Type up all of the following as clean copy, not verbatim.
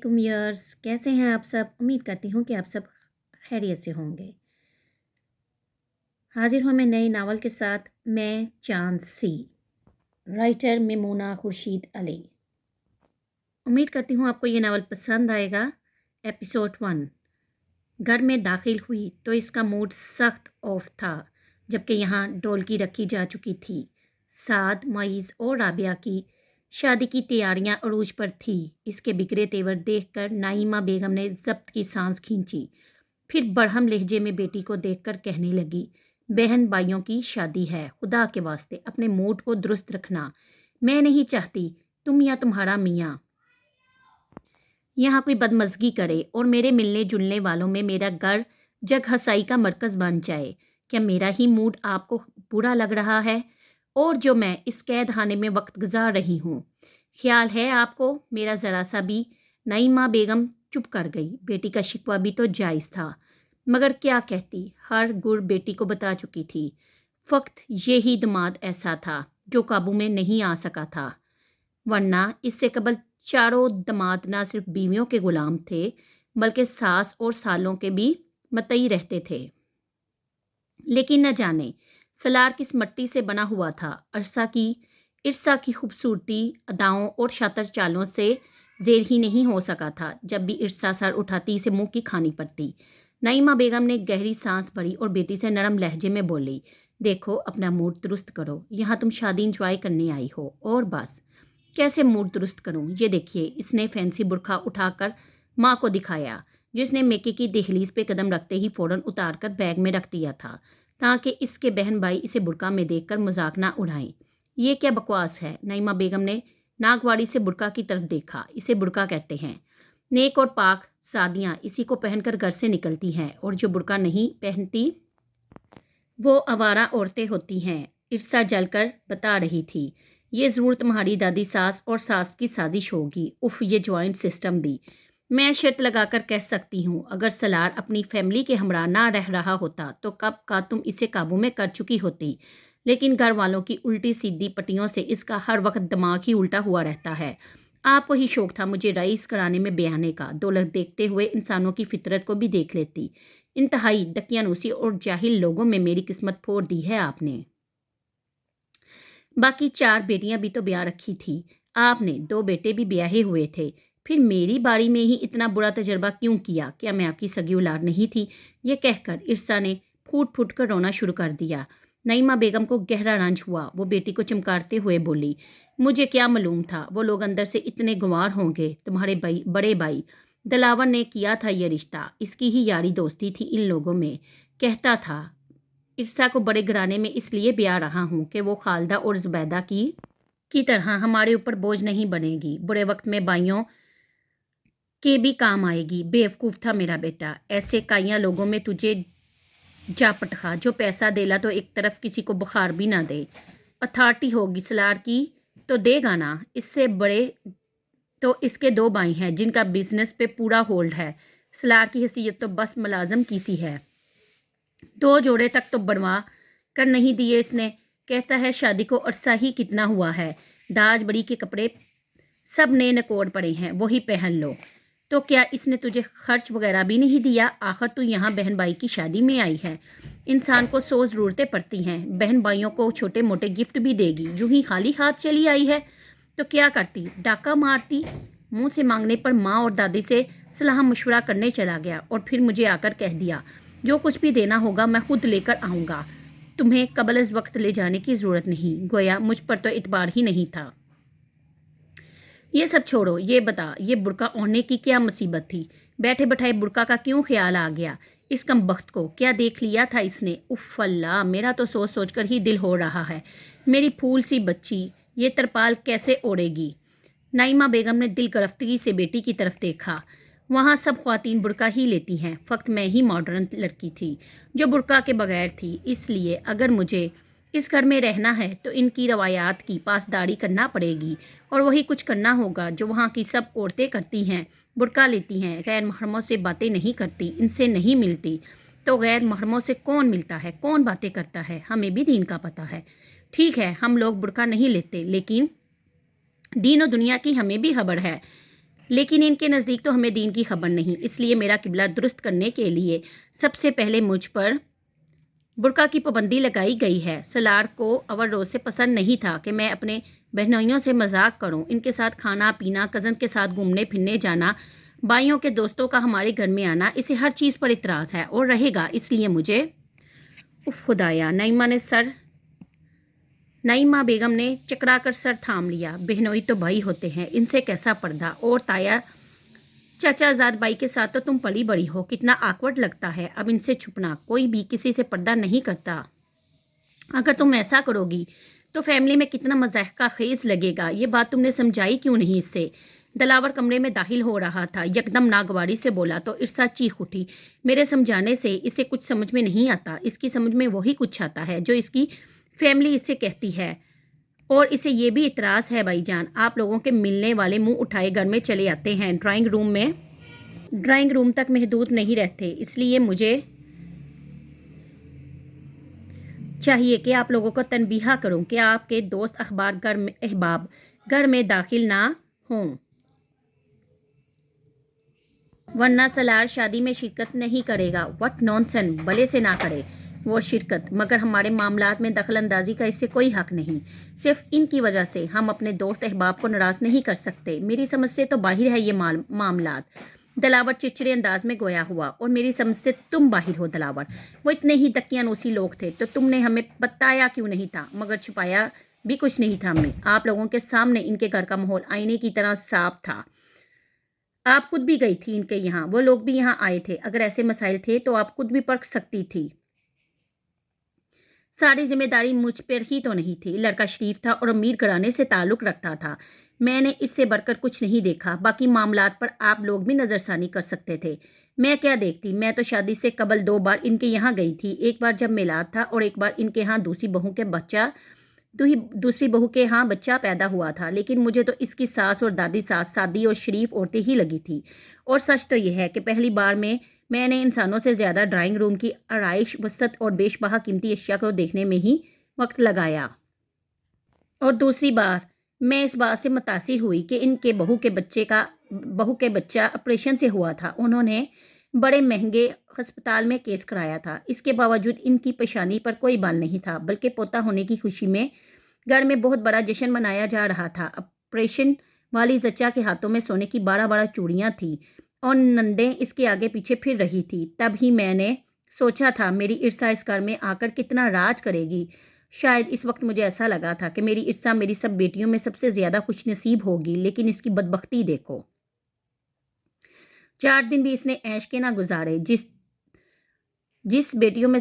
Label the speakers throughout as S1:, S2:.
S1: कुमियर्स कैसे हैं आप सब। उम्मीद करती हूँ कि आप सब खैरियत से होंगे। हाजिर हूँ मैं नए नावल के साथ। मैं चांद सी, राइटर मेमूना खुर्शीद अली। उम्मीद करती हूँ आपको ये नावल पसंद आएगा। एपिसोड 1। घर में दाखिल हुई तो इसका मूड सख्त ऑफ था, जबकि यहाँ ढोलकी रखी जा चुकी थी। साद, मुइज़ और राबिया की शादी की तैयारियां अरूज पर थी। इसके बिगड़े तेवर देखकर नाइमा बेगम ने जब्त की सांस खींची। फिर बरहम लहजे में बेटी को देखकर कहने लगी, बहन भाइयों की शादी है, खुदा के वास्ते अपने मूड को दुरुस्त रखना। मैं नहीं चाहती तुम या तुम्हारा मियाँ यहाँ कोई बदमज़गी करे और मेरे मिलने जुलने वालों में मेरा घर जग हंसाई का मरकज़ बन जाए। क्या मेरा ही मूड आपको बुरा लग रहा है? और जो मैं इस कैद खाने में वक्त गुजार रही हूँ, ख्याल है आपको मेरा ज़रा सा भी? नईमा बेगम चुप कर गई। बेटी का शिकवा भी तो जायज़ था, मगर क्या कहती? हर गुर बेटी को बता चुकी थी। फ़क्त यही दमाद ऐसा था जो काबू में नहीं आ सका था, वरना इससे कबल चारों दमाद न सिर्फ बीवियों के गुलाम थे, बल्कि सास और सालों के भी मतई रहते थे। लेकिन न जाने सलार किस मट्टी से बना हुआ था। इरसा की खूबसूरती अदाओं और शातर चालों से जेर ही नहीं हो सका था। जब भी इरसा सर उठाती इसे मुंह की खानी पड़ती। नईमा बेगम ने गहरी सांस भरी और बेटी से नरम लहजे में बोली, देखो अपना मूड दुरुस्त करो। यहाँ तुम शादी इंजॉय करने आई हो और बस। कैसे मूड दुरुस्त करूं? ये देखिए। इसने फैंसी बुरखा उठाकर माँ को दिखाया, जिसने मेके की दहलीज पे कदम रखते ही फौरन उतार कर बैग में रख दिया था, ताकि इसके बहन भाई इसे बुरका में देखकर मजाक ना उड़ाएं। ये क्या बकवास है? नईमा बेगम ने नागवाड़ी से बुरका की तरफ देखा। इसे बुरका कहते हैं। नेक और पाक सादियाँ इसी को पहनकर घर से निकलती हैं, और जो बुरका नहीं पहनती वो आवारा औरतें होती हैं। इरसा जलकर बता रही थी। ये ज़रूर तुम्हारी दादी सास और सास की साजिश होगी। उफ, ये जॉइंट सिस्टम भी। मैं शर्त लगाकर कह सकती हूँ, अगर सलार अपनी फैमिली के हमरा ना रह रहा होता तो कब का तुम इसे काबू में कर चुकी होती। लेकिन घर वालों की उल्टी सीधी पट्टियों से इसका हर वक्त दिमाग ही उल्टा हुआ रहता है। आपको ही शौक था मुझे रईस कराने में बयाने का। दौलत देखते हुए इंसानों की फितरत को भी देख लेती। इंतहाई दकियानूसी और जाहिल लोगों में मेरी किस्मत फोड़ दी है आपने। बाकी 4 बेटियां भी तो ब्याह रखी थी। आपने 2 बेटे भी ब्याहे हुए थे। फिर मेरी बारी में ही इतना बुरा तजर्बा क्यों किया? क्या मैं आपकी सगी औलाद नहीं थी? ये कहकर इरसा ने फूट फूट कर रोना शुरू कर दिया। नईमा बेगम को गहरा रंज हुआ। वो बेटी को चमकारते हुए बोली, मुझे क्या मालूम था वो लोग अंदर से इतने गंवार होंगे। तुम्हारे बड़े भाई दलावर ने किया था ये रिश्ता। इसकी ही यारी दोस्ती थी इन लोगों में। कहता था इरसा को बड़े घराने में इसलिए ब्याह रहा हूँ कि वो खालदा और जुबैदा की तरह हमारे ऊपर बोझ नहीं बनेगी। बुरे वक्त में भाइयों के भी काम आएगी। बेवकूफ़ था मेरा बेटा। ऐसे काइया लोगों में तुझे जा पटखा, जो पैसा देला तो एक तरफ किसी को बुखार भी ना दे। अथॉरिटी होगी सलार की तो देगा ना। इससे बड़े तो इसके 2 भाई हैं जिनका बिजनेस पे पूरा होल्ड है। सलार की हैसियत तो बस मुलाजम की सी है। 2 जोड़े तक तो बनवा कर नहीं दिए इसने। कहता है शादी को अरसा ही कितना हुआ है। दाज बड़ी के कपड़े सब नए नकोड़ पड़े हैं, वही पहन लो। तो क्या इसने तुझे खर्च वगैरह भी नहीं दिया? आखिर तू यहाँ बहन भाई की शादी में आई है। इंसान को 100 ज़रूरतें पड़ती हैं। बहन भाइयों को छोटे मोटे गिफ्ट भी देगी। यूं ही खाली हाथ चली आई है तो क्या करती? डाका मारती? मुंह से मांगने पर माँ और दादी से सलाह मशवरा करने चला गया, और फिर मुझे आकर कह दिया, जो कुछ भी देना होगा मैं खुद लेकर आऊँगा। तुम्हें कबल इस वक्त ले जाने की ज़रूरत नहीं। गोया मुझ पर तो इतबार ही नहीं था। ये सब छोड़ो, ये बता, ये बुरका ओढ़ने की क्या मुसीबत थी? बैठे बैठाए बुरका का क्यों ख्याल आ गया इस कमबख्त को? क्या देख लिया था इसने? उफ़ अल्लाह, मेरा तो सोच सोच कर ही दिल हो रहा है। मेरी फूल सी बच्ची ये तरपाल कैसे ओढ़ेगी? नाइमा बेगम ने दिल गिरफ्तगी से बेटी की तरफ देखा। वहाँ सब ख्वातीन बुरका ही लेती हैं, फ़क्त मैं ही मॉडर्न लड़की थी जो बुरका के बगैर थी। इसलिए अगर मुझे इस घर में रहना है तो इनकी रवायात की पासदारी करना पड़ेगी, और वही कुछ करना होगा जो वहाँ की सब औरतें करती हैं। बुरका लेती हैं, गैर महरमों से बातें नहीं करती, इनसे नहीं मिलती। तो गैर महरमों से कौन मिलता है, कौन बातें करता है? हमें भी दीन का पता है। ठीक है, हम लोग बुरका नहीं लेते, लेकिन दीन और दुनिया की हमें भी खबर है। لیکن ان کے نزدیک تو ہمیں دین کی خبر نہیں، اس لیے میرا قبلہ درست کرنے کے لیے سب سے پہلے مجھ پر برقع کی پابندی لگائی گئی ہے۔ سلار کو اول روز سے پسند نہیں تھا کہ میں اپنے بہنوئیوں سے مذاق کروں، ان کے ساتھ کھانا پینا، کزن کے ساتھ گھومنے پھرنے جانا، بھائیوں کے دوستوں کا ہمارے گھر میں آنا، اسے ہر چیز پر اعتراض ہے اور رہے گا، اس لیے مجھے اف خدایا۔ نعیمہ بیگم نے چکرا کر سر تھام لیا۔ بہنوئی تو بھائی ہوتے ہیں، ان سے کیسا پردہ؟ اور تایا چاچا زاد بھائی کے ساتھ تو تم پلی بڑی ہو، کتنا آکورڈ لگتا ہے اب ان سے چھپنا، کوئی بھی کسی سے پردہ نہیں کرتا۔ اگر تم ایسا کرو گی تو فیملی میں کتنا مضحکہ خیز لگے گا، یہ بات تم نے سمجھائی کیوں نہیں اس سے؟ دلاور کمرے میں داخل ہو رہا تھا، یکدم ناگواری سے بولا تو ارسا چیخ اٹھی، میرے سمجھانے سے اسے کچھ سمجھ میں نہیں آتا، اس کی سمجھ میں وہی کچھ آتا ہے جو اس کی فیملی اس سے کہتی ہے، اور اسے یہ بھی اعتراض ہے بھائی جان، آپ لوگوں کے ملنے والے منہ اٹھائے گھر میں چلے آتے ہیں، ڈرائنگ روم تک محدود نہیں رہتے، اس لیے مجھے چاہیے کہ آپ لوگوں کو تنبیہ کروں کہ آپ کے دوست احباب گھر میں داخل نہ ہوں، ورنہ سلار شادی میں شرکت نہیں کرے گا۔ وٹ نونسن، بھلے سے نہ کرے وہ شرکت، مگر ہمارے معاملات میں دخل اندازی کا اس سے کوئی حق نہیں، صرف ان کی وجہ سے ہم اپنے دوست احباب کو ناراض نہیں کر سکتے، میری سمجھ سے تو باہر ہے یہ معاملات۔ دلاور چڑچڑے انداز میں گویا ہوا، اور میری سمجھ سے تم باہر ہو دلاور، وہ اتنے ہی دقیانوسی لوگ تھے تو تم نے ہمیں بتایا کیوں نہیں تھا؟ مگر چھپایا بھی کچھ نہیں تھا ہم نے، آپ لوگوں کے سامنے ان کے گھر کا ماحول آئینے کی طرح صاف تھا، آپ خود بھی گئی تھی ان کے یہاں، وہ لوگ بھی یہاں آئے تھے، اگر ایسے مسائل تھے تو آپ خود بھی پرکھ سکتی تھی، ساری ذمہ داری مجھ پر ہی تو نہیں تھی، لڑکا شریف تھا اور امیر گھرانے سے تعلق رکھتا تھا، میں نے اس سے بڑھ کر کچھ نہیں دیکھا، باقی معاملات پر آپ لوگ بھی نظر ثانی کر سکتے تھے، میں کیا دیکھتی؟ میں تو شادی سے قبل 2 بار ان کے یہاں گئی تھی، ایک بار جب میلاد تھا اور ایک بار ان کے ہاں دوسری بہو کے ہاں بچہ پیدا ہوا تھا، لیکن مجھے تو اس کی ساس اور دادی سادی اور شریف عورتیں ہی لگی تھی، اور سچ تو یہ ہے کہ پہلی بار میں نے انسانوں سے زیادہ ڈرائنگ روم کی آرائش، وسعت اور بیش بہا قیمتی اشیاء کو دیکھنے میں ہی وقت لگایا، اور دوسری بار میں اس بات سے متاثر ہوئی کہ ان کے بہو کے بچہ آپریشن سے ہوا تھا، انہوں نے بڑے مہنگے ہسپتال میں کیس کرایا تھا، اس کے باوجود ان کی پیشانی پر کوئی بال نہیں تھا، بلکہ پوتا ہونے کی خوشی میں گھر میں بہت بڑا جشن منایا جا رہا تھا، آپریشن والی زچہ کے ہاتھوں میں سونے کی 12 چوڑیاں تھیں اور نندیں اس کے آگے پیچھے پھر رہی تھی، تب ہی میں نے سوچا تھا میری ارسا اس گھر میں آ کر کتنا راج کرے گی، شاید اس وقت مجھے ایسا لگا تھا کہ میری ارسا میری سب بیٹیوں میں سب سے زیادہ خوش نصیب ہوگی، لیکن اس کی بدبختی دیکھو، 4 دن بھی اس نے عیش کے نہ گزارے، جس بیٹیوں میں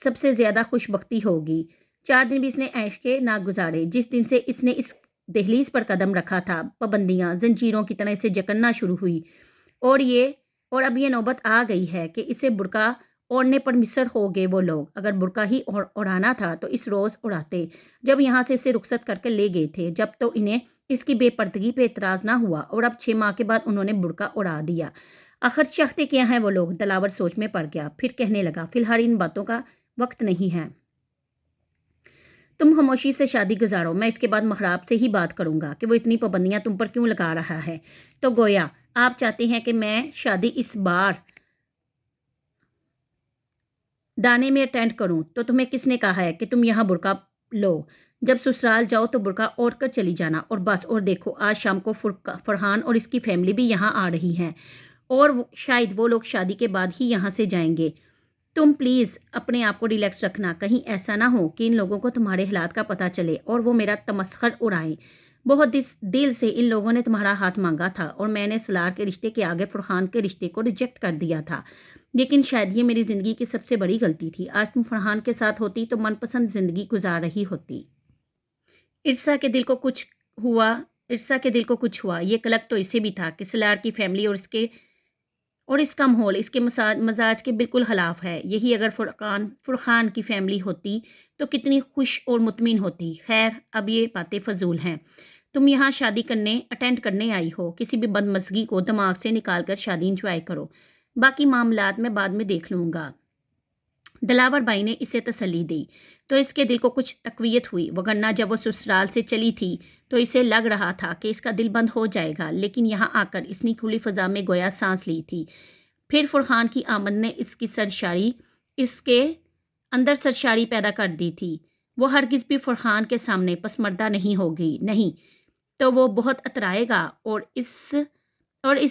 S1: سب سے زیادہ خوش بختی ہوگی، 4 دن بھی اس نے عیش کے نہ گزارے، جس دن سے اس نے اس دہلیز پر قدم رکھا تھا، پابندیاں زنجیروں کی طرح اسے جکڑنا شروع ہوئی، اور اب یہ نوبت آ گئی ہے کہ اسے برقع اوڑھنے پر مصر ہو گئے وہ لوگ، اگر برقع ہی اڑانا تھا تو اس روز اڑاتے جب یہاں سے اسے رخصت کر کے لے گئے تھے، جب تو انہیں اس کی بے پردگی پہ اعتراض نہ ہوا، اور اب 6 ماہ کے بعد انہوں نے برقع اڑا دیا، آخر چاہتے کیا ہیں وہ لوگ؟ دلاور سوچ میں پڑ گیا، پھر کہنے لگا، فی الحال ان باتوں کا وقت نہیں ہے، تم خاموشی سے شادی گزارو، میں اس کے بعد محراب سے ہی بات کروں گا کہ وہ اتنی پابندیاں تم پر کیوں لگا رہا ہے، تو گویا آپ چاہتے ہیں کہ میں شادی اس بار دانے میں اٹینڈ کروں، تو تمہیں کس نے کہا ہے کہ تم یہاں برقع لو، جب سسرال جاؤ تو برقع اوڑھ کر چلی جانا، اور بس، اور دیکھو آج شام کو فرحان اور اس کی فیملی بھی یہاں آ رہی ہیں، اور شاید وہ لوگ شادی کے بعد ہی یہاں سے جائیں گے، تم پلیز اپنے آپ کو ریلیکس رکھنا، کہیں ایسا نہ ہو کہ ان لوگوں کو تمہارے حالات کا پتہ چلے اور وہ میرا تمسخر اڑائیں، بہت دل سے ان لوگوں نے تمہارا ہاتھ مانگا تھا اور میں نے سلار کے رشتے کے آگے فرحان کے رشتے کو ریجیکٹ کر دیا تھا، لیکن شاید یہ میری زندگی کی سب سے بڑی غلطی تھی، آج تم فرحان کے ساتھ ہوتی تو من پسند زندگی گزار رہی ہوتی۔ ارسا کے دل کو کچھ ہوا، یہ کلک تو اسے بھی تھا کہ سلار کی فیملی اور اس کا ماحول اس کے مزاج کے بالکل خلاف ہے، یہی اگر فرحان کی فیملی ہوتی تو کتنی خوش اور مطمئن ہوتی، خیر اب یہ باتیں فضول ہیں، تم یہاں شادی اٹینڈ کرنے آئی ہو، کسی بھی بدمزگی کو دماغ سے نکال کر شادی انجوائے کرو، باقی معاملات میں بعد میں دیکھ لوں گا، دلاور بھائی نے اسے تسلی دی، تو اس کے دل کو کچھ تقویت ہوئی، وگرنہ جب وہ سسرال سے چلی تھی تو اسے لگ رہا تھا کہ اس کا دل بند ہو جائے گا، لیکن یہاں آ کر اس نے کھلی فضا میں گویا سانس لی تھی۔ پھر فرحان کی آمد نے اس کے اندر سرشاری پیدا کر دی تھی۔ وہ ہرگز بھی فرحان کے سامنے پسماندہ نہیں ہوگی، نہیں تو وہ بہت اترائے گا اور اس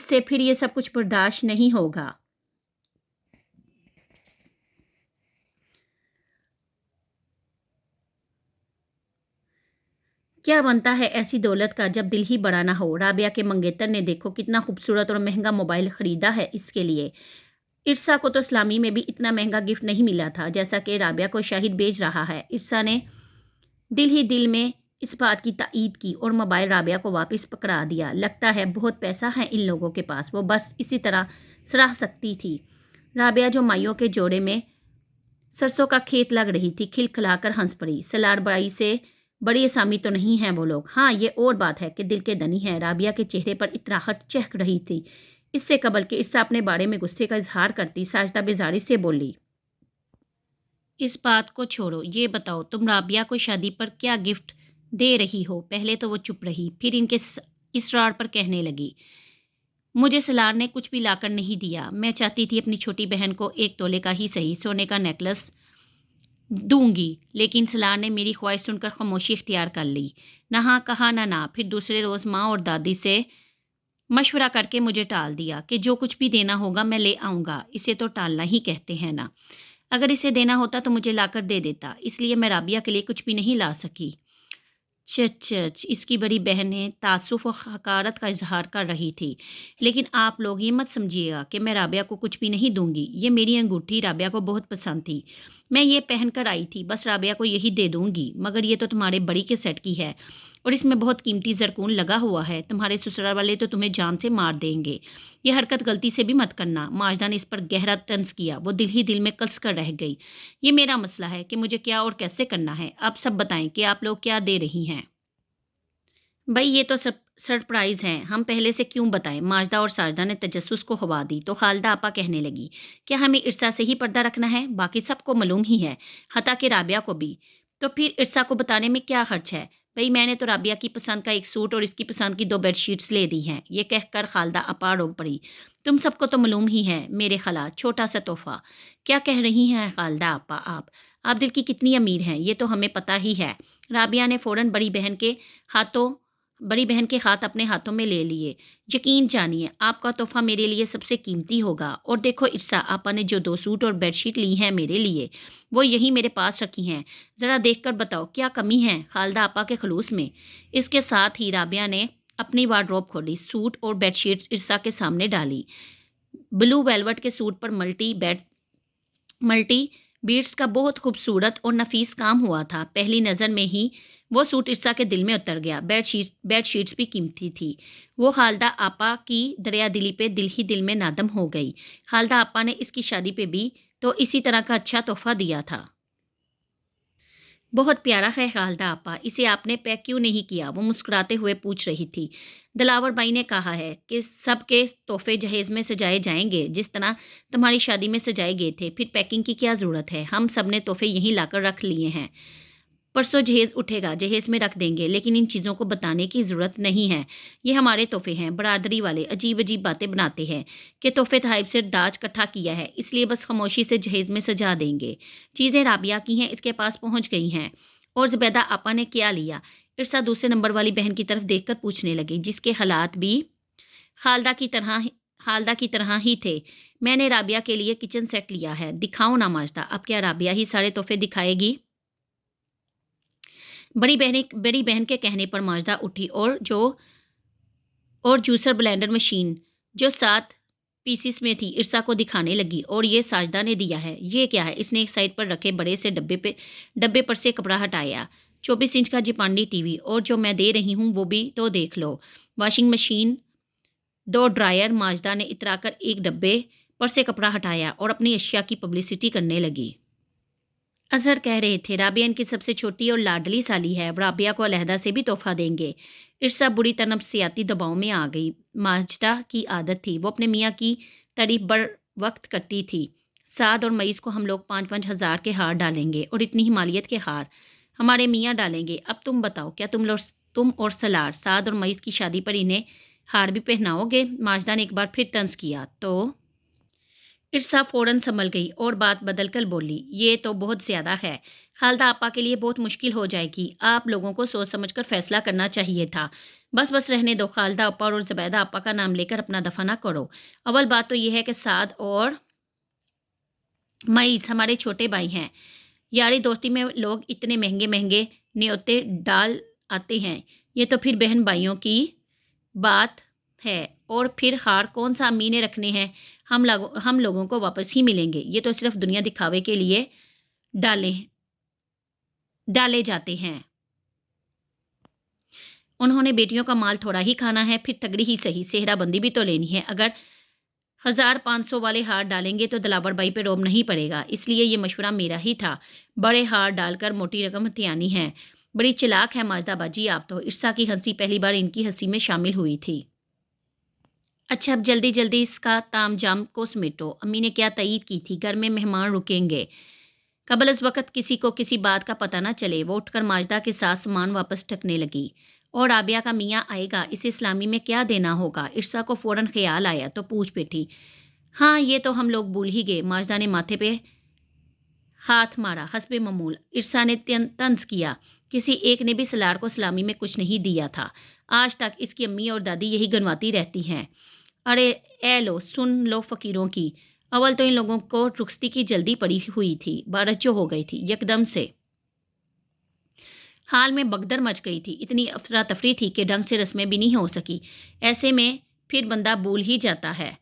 S1: سے پھر یہ سب کچھ برداشت نہیں ہوگا۔ کیا بنتا ہے ایسی دولت کا جب دل ہی بڑا نہ ہو؟ رابعہ کے منگیتر نے دیکھو کتنا خوبصورت اور مہنگا موبائل خریدا ہے اس کے لیے۔ ارسا کو تو اسلامی میں بھی اتنا مہنگا گفٹ نہیں ملا تھا جیسا کہ رابعہ کو شاہد بھیج رہا ہے۔ ارسا نے دل ہی دل میں اس بات کی تائید کی اور موبائل رابعہ کو واپس پکڑا دیا۔ لگتا ہے بہت پیسہ ہے ان لوگوں کے پاس، وہ بس اسی طرح سراہ سکتی تھی۔ رابعہ جو مائیوں کے جوڑے میں سرسوں کا کھیت لگ رہی تھی، کھل کھلا کر ہنس پڑی۔ سلار بائی سے بڑی اسامی تو نہیں ہیں وہ لوگ۔ ہاں یہ اور بات ہے کہ دل کے دنی ہیں۔ رابعہ کے چہرے پر اطراحت چہک رہی تھی۔ اس سے قبل کہ ارسا اپنے بارے میں غصے کا اظہار کرتی، ساجدہ بیزاری سے بولی، اس بات کو چھوڑو، یہ بتاؤ تم رابعہ کو شادی پر کیا گفٹ دے رہی ہو؟ پہلے تو وہ چپ رہی، پھر ان کے اصرار پر کہنے لگی، مجھے سلار نے کچھ بھی لا کر نہیں دیا۔ میں چاہتی تھی اپنی چھوٹی بہن کو 1 تولے کا ہی صحیح سونے کا نیکلس دوں گی، لیکن سلار نے میری خواہش سن کر خاموشی اختیار کر لی۔ نہ ہاں کہا نہ پھر دوسرے روز ماں اور دادی سے مشورہ کر کے مجھے ٹال دیا کہ جو کچھ بھی دینا ہوگا میں لے آؤں گا۔ اسے تو ٹالنا ہی کہتے ہیں نا۔ اگر اسے دینا ہوتا تو مجھے لا کر دے دیتا، اس لیے میں رابعہ کے لیے کچھ بھی نہیں لا سکی۔ چچ اس کی بڑی بہنیں تعصف و حقارت کا اظہار کر رہی تھی۔ لیکن آپ لوگ یہ مت سمجھیے گا کہ میں رابعہ کو کچھ بھی نہیں دوں گی۔ یہ میری انگوٹھی رابعہ کو بہت پسند تھی، میں یہ پہن کر آئی تھی، بس رابعہ کو یہی دے دوں گی۔ مگر یہ تو تمہارے بڑی کے سیٹ کی ہے اور اس میں بہت قیمتی زرکون لگا ہوا ہے، تمہارے سسرال والے تو تمہیں جان سے مار دیں گے۔ یہ حرکت غلطی سے بھی مت کرنا۔ ماجدہ نے اس پر گہرا طنز کیا۔ وہ دل ہی دل میں کلس کر رہ گئی۔ یہ میرا مسئلہ ہے کہ مجھے کیا اور کیسے کرنا ہے۔ اب سب بتائیں کہ آپ لوگ کیا دے رہی ہیں؟ بھائی یہ تو سرپرائز ہیں، ہم پہلے سے کیوں بتائیں؟ ماجدہ اور ساجدہ نے تجسس کو ہوا دی تو خالدہ آپا کہنے لگی، کیا ہمیں ارسا سے ہی پردہ رکھنا ہے؟ باقی سب کو معلوم ہی ہے، حتیٰ کہ رابعہ کو بھی، تو پھر ارسا کو بتانے میں کیا خرچ ہے؟ بھائی میں نے تو رابعہ کی پسند کا 1 سوٹ اور اس کی پسند کی 2 بیڈ شیٹس لے دی ہیں۔ یہ کہہ کر خالدہ آپا رو پڑی، تم سب کو تو معلوم ہی ہے میرے خلا، چھوٹا سا تحفہ۔ کیا کہہ رہی ہیں خالدہ آپا آپ دل کی کتنی امیر ہیں، یہ تو ہمیں پتہ ہی ہے۔ رابعہ نے فوراً بڑی بہن کے ہاتھ اپنے ہاتھوں میں لے لیے۔ یقین جانیے آپ کا تحفہ میرے لیے سب سے قیمتی ہوگا۔ اور دیکھو ارسا آپا نے جو 2 سوٹ اور بیڈ شیٹ لی ہیں میرے لیے، وہ یہی میرے پاس رکھی ہیں، ذرا دیکھ کر بتاؤ کیا کمی ہے خالدہ آپا کے خلوص میں؟ اس کے ساتھ ہی رابعہ نے اپنی وارڈروب کھولی، سوٹ اور بیڈ شیٹس ارسا کے سامنے ڈالی۔ بلو ویلوٹ کے سوٹ پر ملٹی بیٹس کا بہت خوبصورت اور نفیس کام ہوا تھا۔ پہلی نظر میں ہی وہ سوٹ ارسا کے دل میں اتر گیا۔ بیڈ شیٹس بھی قیمتی تھی۔ وہ خالدہ آپا کی دریا دلی پہ دل ہی دل میں نادم ہو گئی۔ خالدہ آپا نے اس کی شادی پہ بھی تو اسی طرح کا اچھا تحفہ دیا تھا۔ بہت پیارا ہے خالدہ آپا، اسے آپ نے پیک کیوں نہیں کیا؟ وہ مسکراتے ہوئے پوچھ رہی تھی۔ دلاور بائی نے کہا ہے کہ سب کے تحفے جہیز میں سجائے جائیں گے جس طرح تمہاری شادی میں سجائے گئے تھے، پھر پیکنگ کی کیا ضرورت ہے؟ ہم سب نے تحفے یہیں لا کر رکھ لیے ہیں، پرسوں جہیز اٹھے گا، جہیز میں رکھ دیں گے، لیکن ان چیزوں کو بتانے کی ضرورت نہیں ہے۔ یہ ہمارے تحفے ہیں۔ برادری والے عجیب باتیں بناتے ہیں کہ تحفے تحائف سے داج کٹھا کیا ہے، اس لیے بس خاموشی سے جہیز میں سجا دیں گے۔ چیزیں رابعہ کی ہیں، اس کے پاس پہنچ گئی ہیں۔ اور زبیدہ آپا نے کیا لیا؟ ارسا دوسرے نمبر والی بہن کی طرف دیکھ کر پوچھنے لگی، جس کے حالات بھی خالدہ کی طرح ہی تھے۔ میں نے رابعہ کے لیے کچن سیٹ لیا ہے، دکھاؤ نا ماجدہ۔ اب کیا رابعہ ہی سارے تحفے دکھائے گی؟ بڑی بہن کے کہنے پر ماجدہ اٹھی اور جوسر بلینڈر مشین جو 7 پیسز میں تھی ارسا کو دکھانے لگی، اور یہ ساجدہ نے دیا ہے۔ یہ کیا ہے؟ اس نے ایک سائڈ پر رکھے بڑے سے ڈبے پر سے کپڑا ہٹایا۔ 24 انچ کا جاپانی ٹی وی، اور جو میں دے رہی ہوں وہ بھی تو دیکھ لو، واشنگ مشین، 2 ڈرائر۔ ماجدہ نے اترا کر ایک ڈبے پر سے کپڑا ہٹایا اور اپنی اشیاء کی پبلسٹی کرنے لگی۔ اظہر کہہ رہے تھے رابعہ ان کی سب سے چھوٹی اور لاڈلی سالی ہے، رابعہ کو علیحدہ سے بھی تحفہ دیں گے۔ ارسا بری طرح نفسیاتی دباؤ میں آ گئی۔ ماجدہ کی عادت تھی، وہ اپنے میاں کی تعریف بر وقت کرتی تھی، साद और मईस को हम लोग 5-5 हज़ार के हार डालेंगे और इतनी ही मालियत के हार हमारे मियाँ डालेंगे। अब तुम बताओ, क्या तुम और सलार साद और मईस की शादी पर इन्हें हार भी पहनाओगे? माजदा ने एक बार फिर तंज किया तो इरसा फौरन संभल गई और बात बदल कर बोली, ये तो बहुत ज़्यादा है। खालदा आपा के लिए बहुत मुश्किल हो जाएगी। आप लोगों को सोच समझकर फैसला करना चाहिए था। बस रहने दो। खालदा आपा और ज़ुबैदा आपा का नाम लेकर अपना दफा ना करो। अव्वल बात तो यह है कि साद और मईस हमारे छोटे भाई हैं। यारी दोस्ती में लोग इतने महंगे महंगे न्योते डाल आते हैं। ये तो फिर बहन भाइयों की बात है। और फिर हार कौन सा अम्मी ने रखने हैं? हम लोगों को वापस ही मिलेंगे। ये तो सिर्फ दुनिया दिखावे के लिए डाले डाले जाते हैं। उन्होंने बेटियों का माल थोड़ा ही खाना है, फिर तगड़ी ही सही सेहराबंदी भी तो लेनी है। अगर 1500 वाले हार डालेंगे तो दिलावर बाई पे रोब नहीं पड़ेगा। इसलिए ये मशवरा मेरा ही था। बड़े हार डालकर मोटी रकम हथियानी है। बड़ी चालाक है माजदा बाजी आप तो। इरसा की हंसी पहली बार इनकी हंसी में शामिल हुई थी। अच्छा, अब जल्दी जल्दी इसका तामझाम को समेटो। अम्मी ने क्या तईद की थी? घर में मेहमान रुकेंगे। कबल इस वक्त किसी को किसी बात का पता ना चले। वो उठकर माजदा के साथ सामान वापस टकने लगी। और आबिया का मियाँ आएगा, इसे इस्लामी में क्या देना होगा? इरसा को फ़ौरन ख्याल आया तो पूछ बैठी, हाँ ये तो हम लोग भूल ही गए। माजदा ने माथे पे हाथ मारा। हस्बे मामूल इरसा ने तंज किया, किसी एक ने भी सलार को सलामी में कुछ नहीं दिया था। आज तक इसकी अम्मी और दादी यही गनवाती रहती हैं। अरे ए लो, सुन लो फ़कीरों की। अव्वल तो इन लोगों को रुखसती की जल्दी पड़ी हुई थी। बारज्जो हो गई थी। यकदम से हाल में भगदड़ मच गई थी। इतनी अफरा तफरी थी कि ढंग से रस्में भी नहीं हो सकी। ऐसे में फिर बंदा भूल ही जाता है।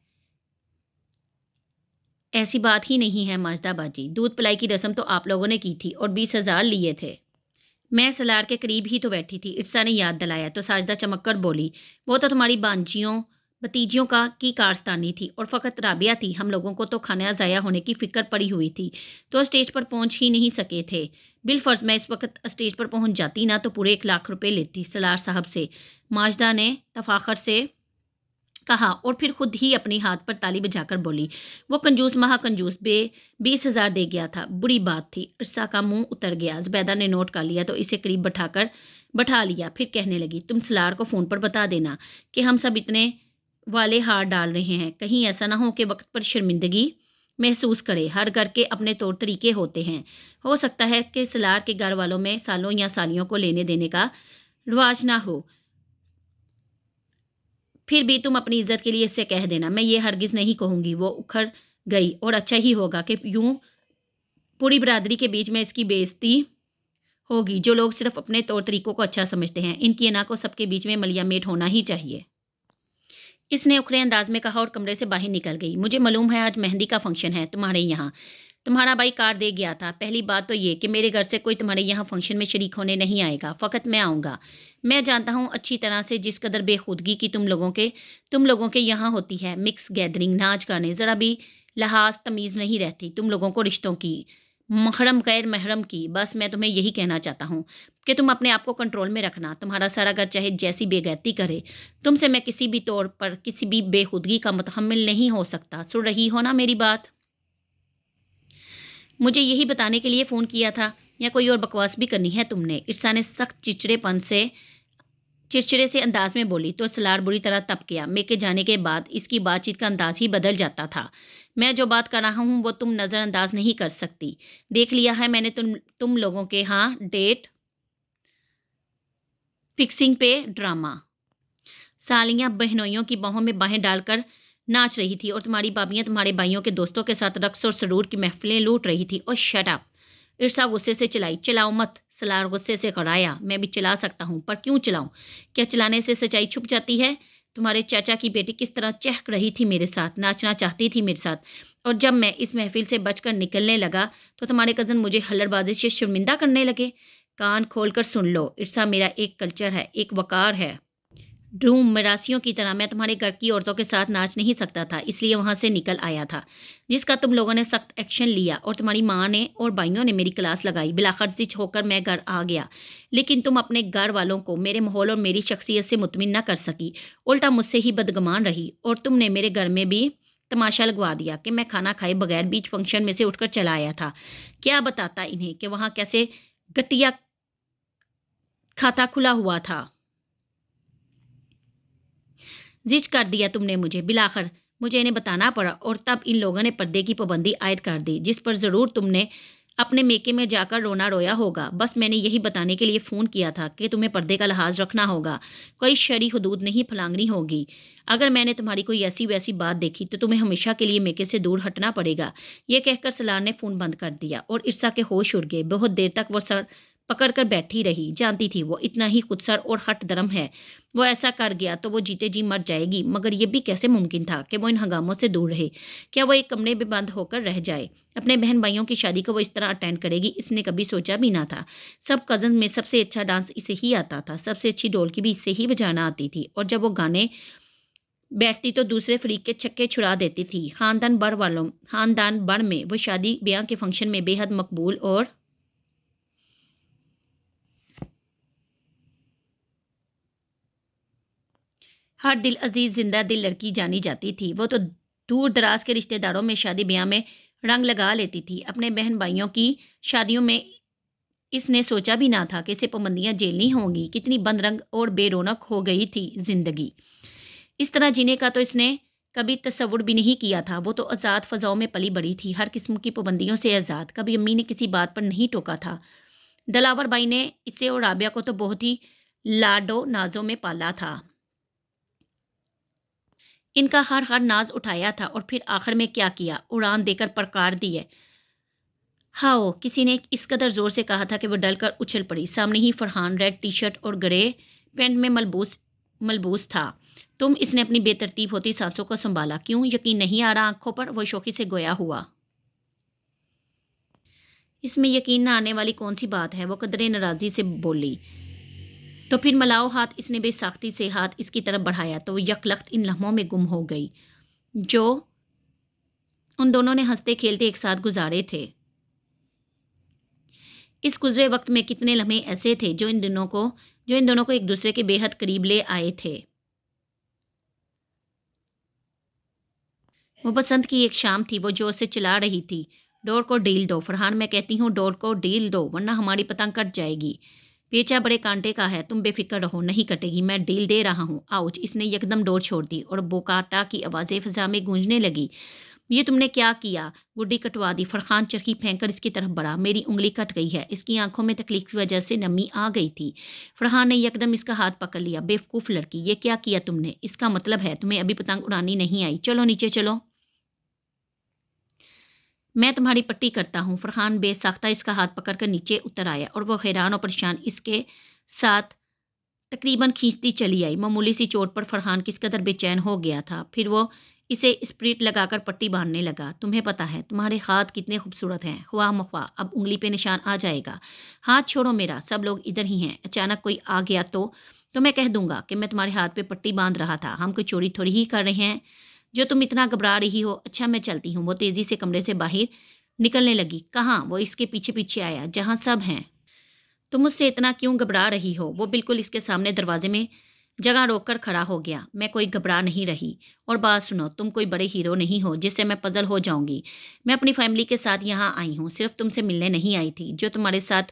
S1: ऐसी बात ही नहीं है माजदा बाजी। दूध पिलाई की रस्म तो आप लोगों ने की थी और 20,000 लिए थे। मैं सलार के करीब ही तो बैठी थी। इरसा ने याद दिलाया तो साजदा चमक कर बोली, वो तो तुम्हारी बांजियों भतीजियों का की कारस्तानी थी और फ़कत राबिया थी। हम लोगों को तो खाना ज़ाया होने की फ़िक्र पड़ी हुई थी तो स्टेज पर पहुंच ही नहीं सके थे। बिलफर्ज मैं इस वक्त स्टेज पर पहुंच जाती ना तो पूरे 1 लाख रुपए लेती सलार साहब से। माजदा ने तफाखर से कहा और फिर खुद ही अपने हाथ पर ताली बजाकर बोली, वो कंजूस महाकंजूस 20,000 दे गया था। बुरी बात थी। इरसा का मुंह उतर गया। ज़ुबैदा ने नोट कर लिया तो इसे करीब बैठा लिया। फिर कहने लगी, तुम सलार को फ़ोन पर बता देना कि हम सब इतने वाले हार डाल रहे हैं। कहीं ऐसा ना हो कि वक्त पर शर्मिंदगी महसूस करे। हर घर के अपने तौर तरीके होते हैं। हो सकता है कि सलार के घर वालों में सालों या सालियों को लेने देने का रिवाज ना हो। फिर भी तुम अपनी इज्जत के लिए इससे कह देना। मैं ये हरगिज़ नहीं कहूँगी। वो उखड़ गई। और अच्छा ही होगा कि यूं पूरी बरादरी के बीच में इसकी बेइज्जती होगी। जो लोग सिर्फ अपने तौर तरीकों को अच्छा समझते हैं, इनकी अना को सबके बीच में मलियामेट होना ही चाहिए। इसने उखड़े अंदाज में कहा और कमरे से बाहर निकल गई। मुझे मालूम है आज मेहंदी का फंक्शन है तुम्हारे यहाँ। तुम्हारा भाई कार दे गया था। पहली बात तो ये कि मेरे घर से कोई तुम्हारे यहाँ फंक्शन में शरीक होने नहीं आएगा। फ़कत मैं आऊँगा। मैं जानता हूँ अच्छी तरह से जिस कदर बेखुदगी की तुम लोगों के यहाँ होती है। मिक्स गैदरिंग, नाच गाने, ज़रा भी लिहाज तमीज़ नहीं रहती तुम लोगों को रिश्तों की, महरम गैर महरम की। बस मैं तुम्हें यही कहना चाहता हूँ कि तुम अपने आप को कंट्रोल में रखना। तुम्हारा सारा घर चाहे जैसी बेगैरती करे, तुमसे मैं किसी भी तौर पर किसी भी बेखुदगी का मुतहम्मिल नहीं हो सकता। सुन रही हो ना मेरी बात? मुझे यही बताने के लिए फ़ोन किया था या कोई और बकवास भी करनी है तुमने? इरसा ने सख्त चिड़चिड़े से अंदाज में बोली तो सलार बुरी तरह तप गया। मेके जाने के बाद इसकी बातचीत का अंदाज ही बदल जाता था। मैं जो बात कर रहा हूँ वो तुम नज़रअंदाज नहीं कर सकती। देख लिया है मैंने तुम लोगों के यहाँ डेट फिक्सिंग पे ड्रामा। सालियाँ बहनोइयों की बाहों में बाहें डालकर नाच रही थी और तुम्हारी भाभियाँ तुम्हारे भाइयों के दोस्तों के साथ रक्स और सरूर की महफिलें लूट रही थी। और शट अप! इरसा गुस्से से चिल्लाई। चलाओ मत! सलार गुस्से से कराया। मैं भी चला सकता हूँ, पर क्यों चलाऊँ? क्या चलाने से सच्चाई छुप जाती है? तुम्हारे चाचा की बेटी किस तरह चहक रही थी मेरे साथ, नाचना चाहती थी मेरे साथ। और जब मैं इस महफिल से बचकर निकलने लगा तो तुम्हारे कज़न मुझे हल्लड़बाजी से शर्मिंदा करने लगे। कान खोल कर सुन लो इरसा, मेरा एक कल्चर है, एक वकार है। ड्रूम मरासियों की तरह मैं तुम्हारे घर की औरतों के साथ नाच नहीं सकता था, इसलिए वहाँ से निकल आया था, जिसका तुम लोगों ने सख्त एक्शन लिया और तुम्हारी माँ ने और भाइयों ने मेरी क्लास लगाई। बिलाखर जिच होकर मैं घर आ गया, लेकिन तुम अपने घर वालों को मेरे माहौल और मेरी शख्सियत से मुतमिन न कर सकी, उल्टा मुझसे ही बदगुमान रही। और तुमने मेरे घर में भी तमाशा लगवा दिया कि मैं खाना खाए बगैर बीच फंक्शन में से उठकर चला आया था। क्या बताता इन्हें कि वहाँ कैसे गट्टिया खाता खुला हुआ था। ज़िच कर दिया तुमने मुझे, बिलाखिर मुझे इन्हें बताना पड़ा और तब इन लोगों ने पर्दे की पाबंदी आयद कर दी, जिस पर ज़रूर तुमने अपने मेके में जाकर रोना रोया होगा। बस मैंने यही बताने के लिए फ़ोन किया था कि तुम्हें पर्दे का लिहाज रखना होगा, कोई शरई हदूद नहीं फलांगनी होगी। अगर मैंने तुम्हारी कोई ऐसी वैसी बात देखी तो तुम्हें हमेशा के लिए मेके से दूर हटना पड़ेगा। ये कहकर सलार ने फ़ोन बंद कर दिया और इरसा के होश उड़ गए। बहुत देर तक वो सर पकड़ कर बैठी रही। जानती थी वो इतना ही खुदसर और हट दरम है। वो ऐसा कर गया तो वो जीते जी मर जाएगी, मगर ये भी कैसे मुमकिन था कि वो इन हंगामों से दूर रहे। क्या वो एक कमरे में बंद होकर रह जाए? अपने बहन भाइयों की शादी को वो इस तरह अटेंड करेगी, इसने कभी सोचा भी ना था। सब कज़न में सबसे अच्छा डांस इसे ही आता था, सबसे अच्छी ढोलकी भी इसे ही बजाना आती थी और जब वो गाने बैठती तो दूसरे फरीक के छक्के छुड़ा देती थी। खानदान बड़ में वो शादी ब्याह के फंक्शन में बेहद मकबूल और हर दिल अजीज जिंदा दिल लड़की जानी जाती थी। वो तो दूर दराज के रिश्तेदारों में शादी ब्याह में रंग लगा लेती थी। अपने बहन भाइयों की शादियों में इसने सोचा भी ना था कि इसे पाबंदियां झेलनी होंगी। कितनी बंद रंग और बेरौनक हो गई थी जिंदगी। इस तरह जीने का तो इसने कभी तसव्वुर भी नहीं किया था। वो तो आज़ाद फ़ज़ाओं में पली बड़ी थी, हर किस्म की पाबंदियों से आज़ाद। कभी अम्मी ने किसी बात पर नहीं टोका था। दलावर भाई ने इसे और राबिया को तो बहुत ही लाडो नाजों में पाला था। इनका हर नाज उठाया था और फिर आखिर में क्या किया, उड़ान देकर परकार दी है। हाओ, किसी ने इस कदर जोर से कहा था कि वो डल कर उछल पड़ी। सामने ही फरहान रेड टी शर्ट और ग्रे पैंट में मलबूस मलबूस था। इसने अपनी बेतरतीब होती सांसों को संभाला। क्यों यकीन नहीं आ रहा आंखों पर? वो शौकी से गोया हुआ। इसमें यकीन न आने वाली कौन सी बात है? वो कदरे नाराज़ी से बोली। तो फिर मलाओ हाथ। इसने बेसाख्ती से हाथ इसकी तरफ बढ़ाया तो वो यकलख्त इन लम्हों में गुम हो गई जो उन दोनों ने हंसते खेलते एक साथ गुजारे थे। इस गुजरे वक्त में कितने लम्हे ऐसे थे जो इन दोनों को एक दूसरे के बेहद करीब ले आए थे। वो बसंत की एक शाम थी। वो जोर से चिल्ला रही थी, डोर को ढील दो फरहान, मैं कहती हूँ डोर को ढील दो वरना हमारी पतंग कट जाएगी। पेचा बड़े कांटे का है, तुम बेफिक्र रहो, नहीं कटेगी, मैं ढील दे रहा हूँ। आउच। इसने यकदम डोर छोड़ दी और बोकाटा की आवाज़ें फिजा में गूंजने लगी। ये तुमने क्या किया? गुड्डी कटवा दी। फरहान चरखी फेंक कर इसकी तरफ बढ़ा। मेरी उंगली कट गई है। इसकी आंखों में तकलीफ की वजह से नमी आ गई थी। फरहान ने यकदम इसका हाथ पकड़ लिया। बेवकूफ़ लड़की, ये क्या किया तुमने? इसका मतलब है तुम्हें अभी पतंग उड़ानी नहीं आई। चलो नीचे चलो, मैं तुम्हारी पट्टी करता हूँ। फरहान बेसाख्ता इसका हाथ पकड़कर नीचे उतर आया और वह हैरान और परेशान इसके साथ तकरीबन खींचती चली आई। मामूली सी चोट पर फरहान किस कदर बेचैन हो गया था। फिर वो इसे स्प्रिट लगाकर पट्टी बांधने लगा। तुम्हें पता है तुम्हारे हाथ कितने खूबसूरत हैं, ख्वाह मख्वाह अब उंगली पे निशान आ जाएगा। हाथ छोड़ो मेरा, सब लोग इधर ही हैं। अचानक कोई आ गया तो मैं कह दूंगा कि मैं तुम्हारे हाथ पे पट्टी बांध रहा था। हम कोई चोरी थोड़ी ही कर रहे हैं जो तुम इतना घबरा रही हो। अच्छा मैं चलती हूँ। वो तेज़ी से कमरे से बाहर निकलने लगी। कहाँ? वो इसके पीछे पीछे आया, जहाँ सब हैं। तुम मुझसे इतना क्यों घबरा रही हो? वो बिल्कुल इसके सामने दरवाजे में जगह रोक कर खड़ा हो गया। मैं कोई घबरा नहीं रही। और बात सुनो, तुम कोई बड़े हीरो नहीं हो जिससे मैं पजल हो जाऊंगी। मैं अपनी फैमिली के साथ यहाँ आई हूँ, सिर्फ तुमसे मिलने नहीं आई थी जो तुम्हारे साथ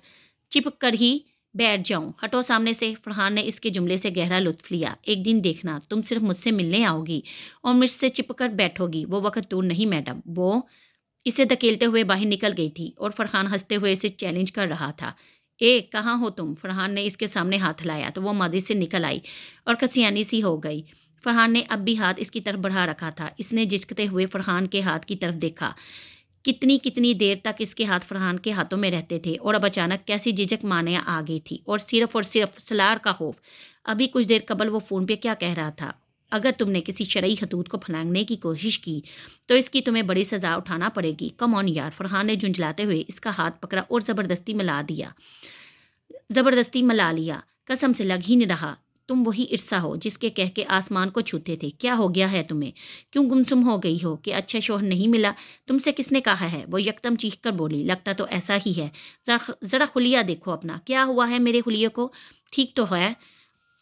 S1: चिपक कर ही बैठ जाऊं। हटो सामने से। फरहान ने इसके जुमले से गहरा लुत्फ लिया। एक दिन देखना, तुम सिर्फ मुझसे मिलने आओगी और मुझसे चिपक कर बैठोगी। वो वक्त दूर नहीं मैडम। वो इसे धकेलते हुए बाहर निकल गई थी और फरहान हंसते हुए इसे चैलेंज कर रहा था। ए कहाँ हो तुम? फरहान ने इसके सामने हाथ हिलाया तो वो माजी से निकल आई और कसियानी सी हो गई। फरहान ने अब भी हाथ इसकी तरफ बढ़ा रखा था। इसने झिझकते हुए फरहान के हाथ की तरफ देखा। कितनी कितनी देर तक इसके हाथ फरहान के हाथों में रहते थे और अब अचानक कैसी झिझक माने आ गई थी और सिर्फ सलार का खौफ। अभी कुछ देर कबल वो फ़ोन पे क्या कह रहा था? अगर तुमने किसी शरई हदूद को फलांगने की कोशिश की तो इसकी तुम्हें बड़ी सज़ा उठाना पड़ेगी। कम ऑन यार। फरहान ने झुंझलाते हुए इसका हाथ पकड़ा और ज़बरदस्ती मिला लिया। कसम से लग ही नहीं रहा तुम वही इर्सा हो जिसके कह के आसमान को छूते थे। क्या हो गया है तुम्हें? क्यों गुमसुम हो गई हो? कि अच्छा शौहर नहीं मिला? तुमसे किसने कहा है? वो यकदम चीख कर बोली। लगता तो ऐसा ही है। ज़रा खुलिया देखो अपना। क्या हुआ है मेरे खुलिये को? ठीक तो है।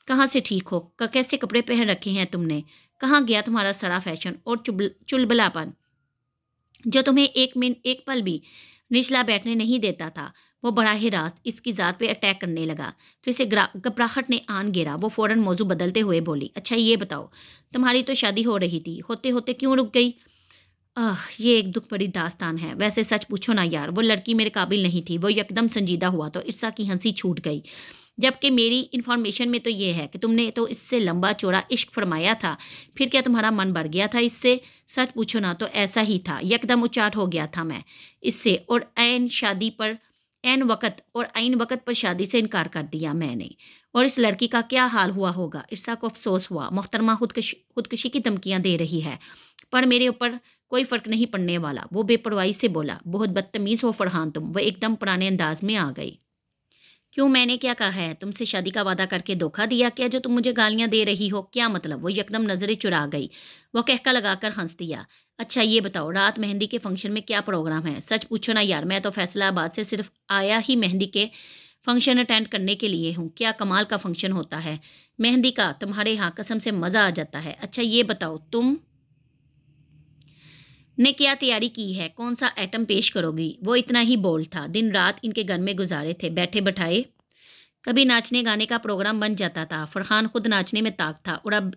S1: कहाँ से ठीक हो? कैसे कपड़े पहन रखे हैं तुमने? कहाँ गया तुम्हारा सारा फैशन और चुलबुलापन जो तुम्हें एक पल भी निचला बैठने नहीं देता था? वो बराह रास्त इसकी ज़ात पे अटैक करने लगा तो इसे घबराहट ने आन गिरा। वो फ़ौरन मौजू बदलते हुए बोली, अच्छा ये बताओ, तुम्हारी तो शादी हो रही थी, होते होते क्यों रुक गई? ये एक दुख भरी दास्तान है। वैसे सच पूछो ना यार, वो लड़की मेरे काबिल नहीं थी। वो एकदम संजीदा हुआ तो इर्सा की हंसी छूट गई। जबकि मेरी इन्फॉर्मेशन में तो ये है कि तुमने तो इससे लंबा चौड़ा इश्क फरमाया था। फिर क्या तुम्हारा मन भर गया था इससे? सच पूछो ना तो ऐसा ही था। यकदम उचाट हो गया था मैं इससे, और ऐन वक़्त पर शादी से इनकार कर दिया मैंने। और इस लड़की का क्या हाल हुआ होगा? इर्सा को अफ़सोस हुआ। मोहतरमा खुदकुशी की धमकियाँ दे रही है, पर मेरे ऊपर कोई फ़र्क नहीं पड़ने वाला। वो बेपरवाही से बोला, बहुत बदतमीज़ हो फरहान तुम। वह एकदम पुराने अंदाज में आ गई। क्यों, मैंने क्या कहा है? तुमसे शादी का वादा करके धोखा दिया क्या जो तुम मुझे गालियाँ दे रही हो? क्या मतलब? वो यकदम नज़रें चुरा गई। वो कहका लगाकर हंस दिया। अच्छा ये बताओ, रात मेहंदी के फंक्शन में क्या प्रोग्राम है? सच पूछो ना यार, मैं तो फैसलाबाद से सिर्फ आया ही मेहंदी के फंक्शन अटेंड करने के लिए हूँ। क्या कमाल का फंक्शन होता है मेहंदी का तुम्हारे यहाँ, कसम से मज़ा आ जाता है। अच्छा ये बताओ, तुम ने क्या तैयारी की है? कौन सा आइटम पेश करोगी? वो इतना ही बोल था। दिन रात इनके घर में गुजारे थे, बैठे बैठाए कभी नाचने गाने का प्रोग्राम बन जाता था। फरहान खुद नाचने में ताक था और अब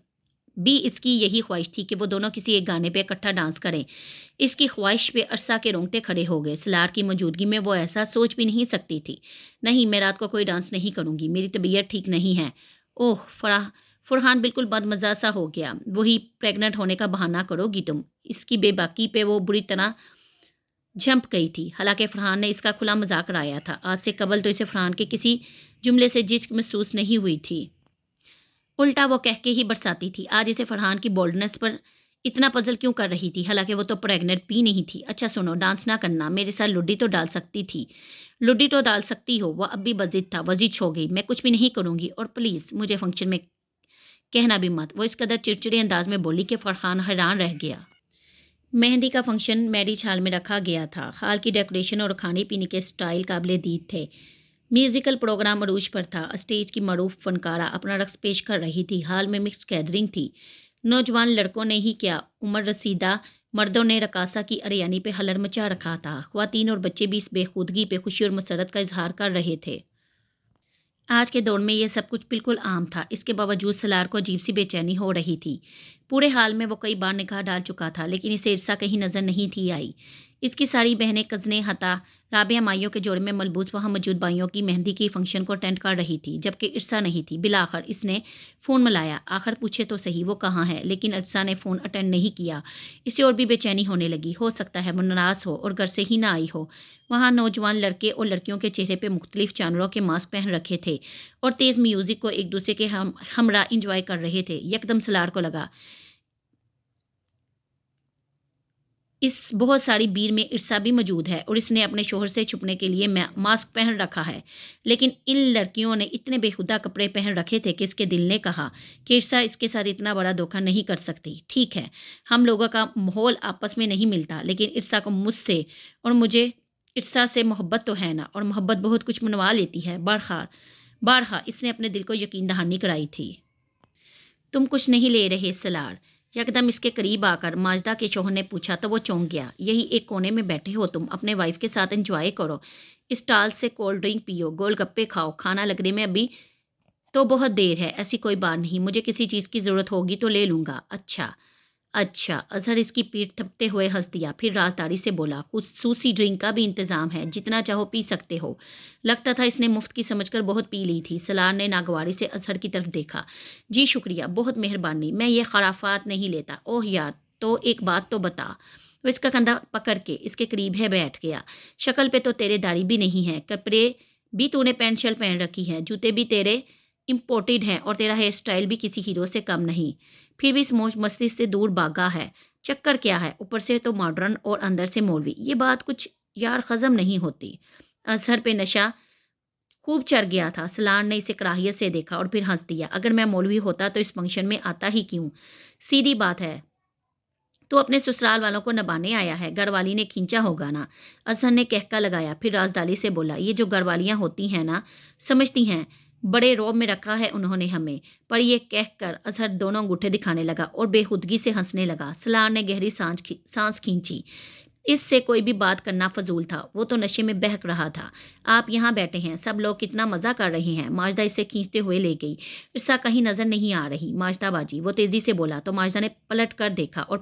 S1: भी इसकी यही ख्वाहिश थी कि वो दोनों किसी एक गाने पे इकट्ठा डांस करें। इसकी ख्वाहिश पे अरसा के रोंगटे खड़े हो गए। सलार की मौजूदगी में वो ऐसा सोच भी नहीं सकती थी। नहीं, मैं रात को कोई डांस नहीं करूंगी, मेरी तबीयत ठीक नहीं है। ओह फरहान बिल्कुल बदमज़ा सा हो गया। वही प्रेग्नेंट होने का बहाना करोगी तुम? इसकी बेबाकी पे वो बुरी तरह झंप गई थी। हालांकि फरहान ने इसका खुला मजाक उड़ाया था। आज से कबल तो इसे फरहान के किसी जुमले से झिझक महसूस नहीं हुई थी, उल्टा वो कह के ही बरसाती थी। आज इसे फरहान की बोल्डनेस पर इतना पजल क्यों कर रही थी? हालांकि वो तो प्रेग्नेंट भी नहीं थी। अच्छा सुनो, डांस ना करना, मेरे साथ लुड्डी तो डाल सकती थी। लुड्डी तो डाल सकती हो, वह अब भी बजिद था। वजिज हो गई, मैं कुछ भी नहीं करूंगी, और प्लीज़ मुझे फंक्शन में कहना भी मत। वो इस कदर चिड़चिड़े अंदाज में बोली कि फरहान हैरान रह गया। मेहंदी का फंक्शन मैरिज हॉल में रखा गया था। हॉल की डेकोरेशन और खाने पीने के स्टाइल काबिले दीद थे। म्यूजिकल प्रोग्राम अरूज पर था। स्टेज की मरूफ फनकारा अपना रक्स पेश कर रही थी। हॉल में मिक्स गैदरिंग थी। नौजवान लड़कों ने ही क्या, उम्र रसीदा मर्दों ने रकासा की अरियानी पे हलर मचा रखा था। ख्वातीन और बच्चे भी इस बेखुदगी पे खुशी और मसरत का इजहार कर रहे थे। आज के दौर में यह सब कुछ बिल्कुल आम था। इसके बावजूद सलार को अजीब सी बेचैनी हो रही थी। पूरे हाल में वो कई बार निगाह डाल चुका था, लेकिन इसे इर्सा कहीं नजर नहीं थी आई। इसकी सारी बहनें, कज़नें, हता राबिया माइयों के जोड़े में मलबूस वहाँ मौजूद बाइयों की मेहंदी की फंक्शन को अटेंड कर रही थी, जबकि इर्सा नहीं थी। बिलाखिर इसने फ़ोन मिलाया। आखिर पूछे तो सही वो कहाँ है, लेकिन इर्सा ने फ़ोन अटेंड नहीं किया। इसे और भी बेचैनी होने लगी। हो सकता है वो नाराज़ हो और घर से ही ना आई हो। वहाँ नौजवान लड़के और लड़कियों के चेहरे पे मुख्तलिफ जानवरों के मास्क पहन रखे थे और तेज़ म्यूज़िक को एक दूसरे के हमरा इंजॉय कर रहे थे। यकदम सलार को लगा, इस बहुत सारी भीड़ में इर्सा भी मौजूद है और इसने अपने शोहर से छुपने के लिए मास्क पहन रखा है। लेकिन इन लड़कियों ने इतने बेखुदा कपड़े पहन रखे थे कि इसके दिल ने कहा कि इर्सा इसके साथ इतना बड़ा धोखा नहीं कर सकती। ठीक है, हम लोगों का माहौल आपस में नहीं मिलता, लेकिन इर्सा को मुझसे और मुझे इर्सा से मोहब्बत तो है ना, और मोहब्बत बहुत कुछ मनवा लेती है। बारहा इसने अपने दिल को यकीन दहानी कराई थी। तुम कुछ नहीं ले रहे सलार? यकदम इसके करीब आकर माजदा के शौहर ने पूछा तो वो चौंक गया। यही एक कोने में बैठे हो तुम, अपने वाइफ के साथ एंजॉय करो। स्टॉल से कोल्ड ड्रिंक पियो, गोलगप्पे खाओ, खाना लगने में अभी तो बहुत देर है। ऐसी कोई बात नहीं, मुझे किसी चीज़ की ज़रूरत होगी तो ले लूँगा। अच्छा अच्छा, अजहर इसकी पीठ थपते हुए हंस दिया। फिर राजदारी से बोला, खूसूसी ड्रिंक का भी इंतज़ाम है, जितना चाहो पी सकते हो। लगता था इसने मुफ्त की समझकर बहुत पी ली थी। सलार ने नागवारी से अजहर की तरफ देखा। जी शुक्रिया, बहुत मेहरबानी, मैं ये खराफात नहीं लेता। ओह यार, तो एक बात तो बता। वो इसका कंधा पकड़ के इसके करीब है बैठ गया। शक्ल पे तो तेरे दाढ़ी भी नहीं है, कपड़े भी तूने पैंट शर्ट पहन रखी है, जूते भी तेरे इम्पोर्टेड हैं, और तेरा हेयर स्टाइल भी किसी हीरो से कम नहीं। फिर भी इस मौज मस्ती से दूर भागा है। चक्कर क्या है? ऊपर से तो मॉडर्न और अंदर से मौलवी। ये बात कुछ यार हजम नहीं होती। अजहर पे नशा खूब चढ़ गया था। सलार ने इसे कराहियत से देखा और फिर हंस दिया। अगर मैं मौलवी होता तो इस फंक्शन में आता ही क्यों? सीधी बात है, तो अपने ससुराल वालों को नभाने आया है, घरवाली ने खींचा होगा ना। अजहर ने कहका लगाया, फिर राजदारी से बोला, ये जो घरवालियाँ होती हैं ना, समझती हैं बड़े रौब में रखा है उन्होंने हमें। पर यह कह कर अजहर दोनों अंगूठे दिखाने लगा और बेखुदगी से हंसने लगा। सलार ने गहरी सांस खींची। इससे कोई भी बात करना फजूल था, वो तो नशे में बहक रहा था। आप यहाँ बैठे हैं, सब लोग कितना मज़ा कर रहे हैं। माजदा इसे खींचते हुए ले गई। इर्सा कहीं नज़र नहीं आ रही। माजदा बाजी, वो तेज़ी से बोला तो माजदा ने पलट कर देखा और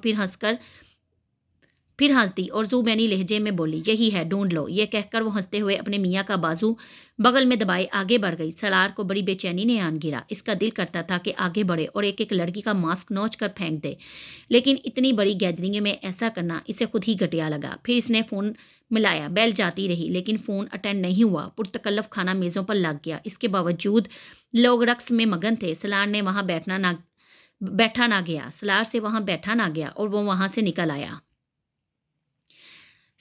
S1: फिर हंस दी और ज़ुबैनी लहजे में बोली, यही है, ढूंढ लो। ये कहकर वो हंसते हुए अपने मियाँ का बाजू बगल में दबाए आगे बढ़ गई। सलार को बड़ी बेचैनी ने आन गिरा। इसका दिल करता था कि आगे बढ़े और एक एक लड़की का मास्क नोच कर फेंक दे, लेकिन इतनी बड़ी गैदरिंग में ऐसा करना इसे खुद ही घटिया लगा। फिर इसने फ़ोन मिलाया। बेल जाती रही लेकिन फ़ोन अटेंड नहीं हुआ। पुरतकल्लफ खाना मेज़ों पर लग गया। इसके बावजूद लोग रक्स में मगन थे। सलार ने वहाँ बैठा ना गया। सलार से वहाँ बैठा ना गया और वो वहाँ से निकल आया।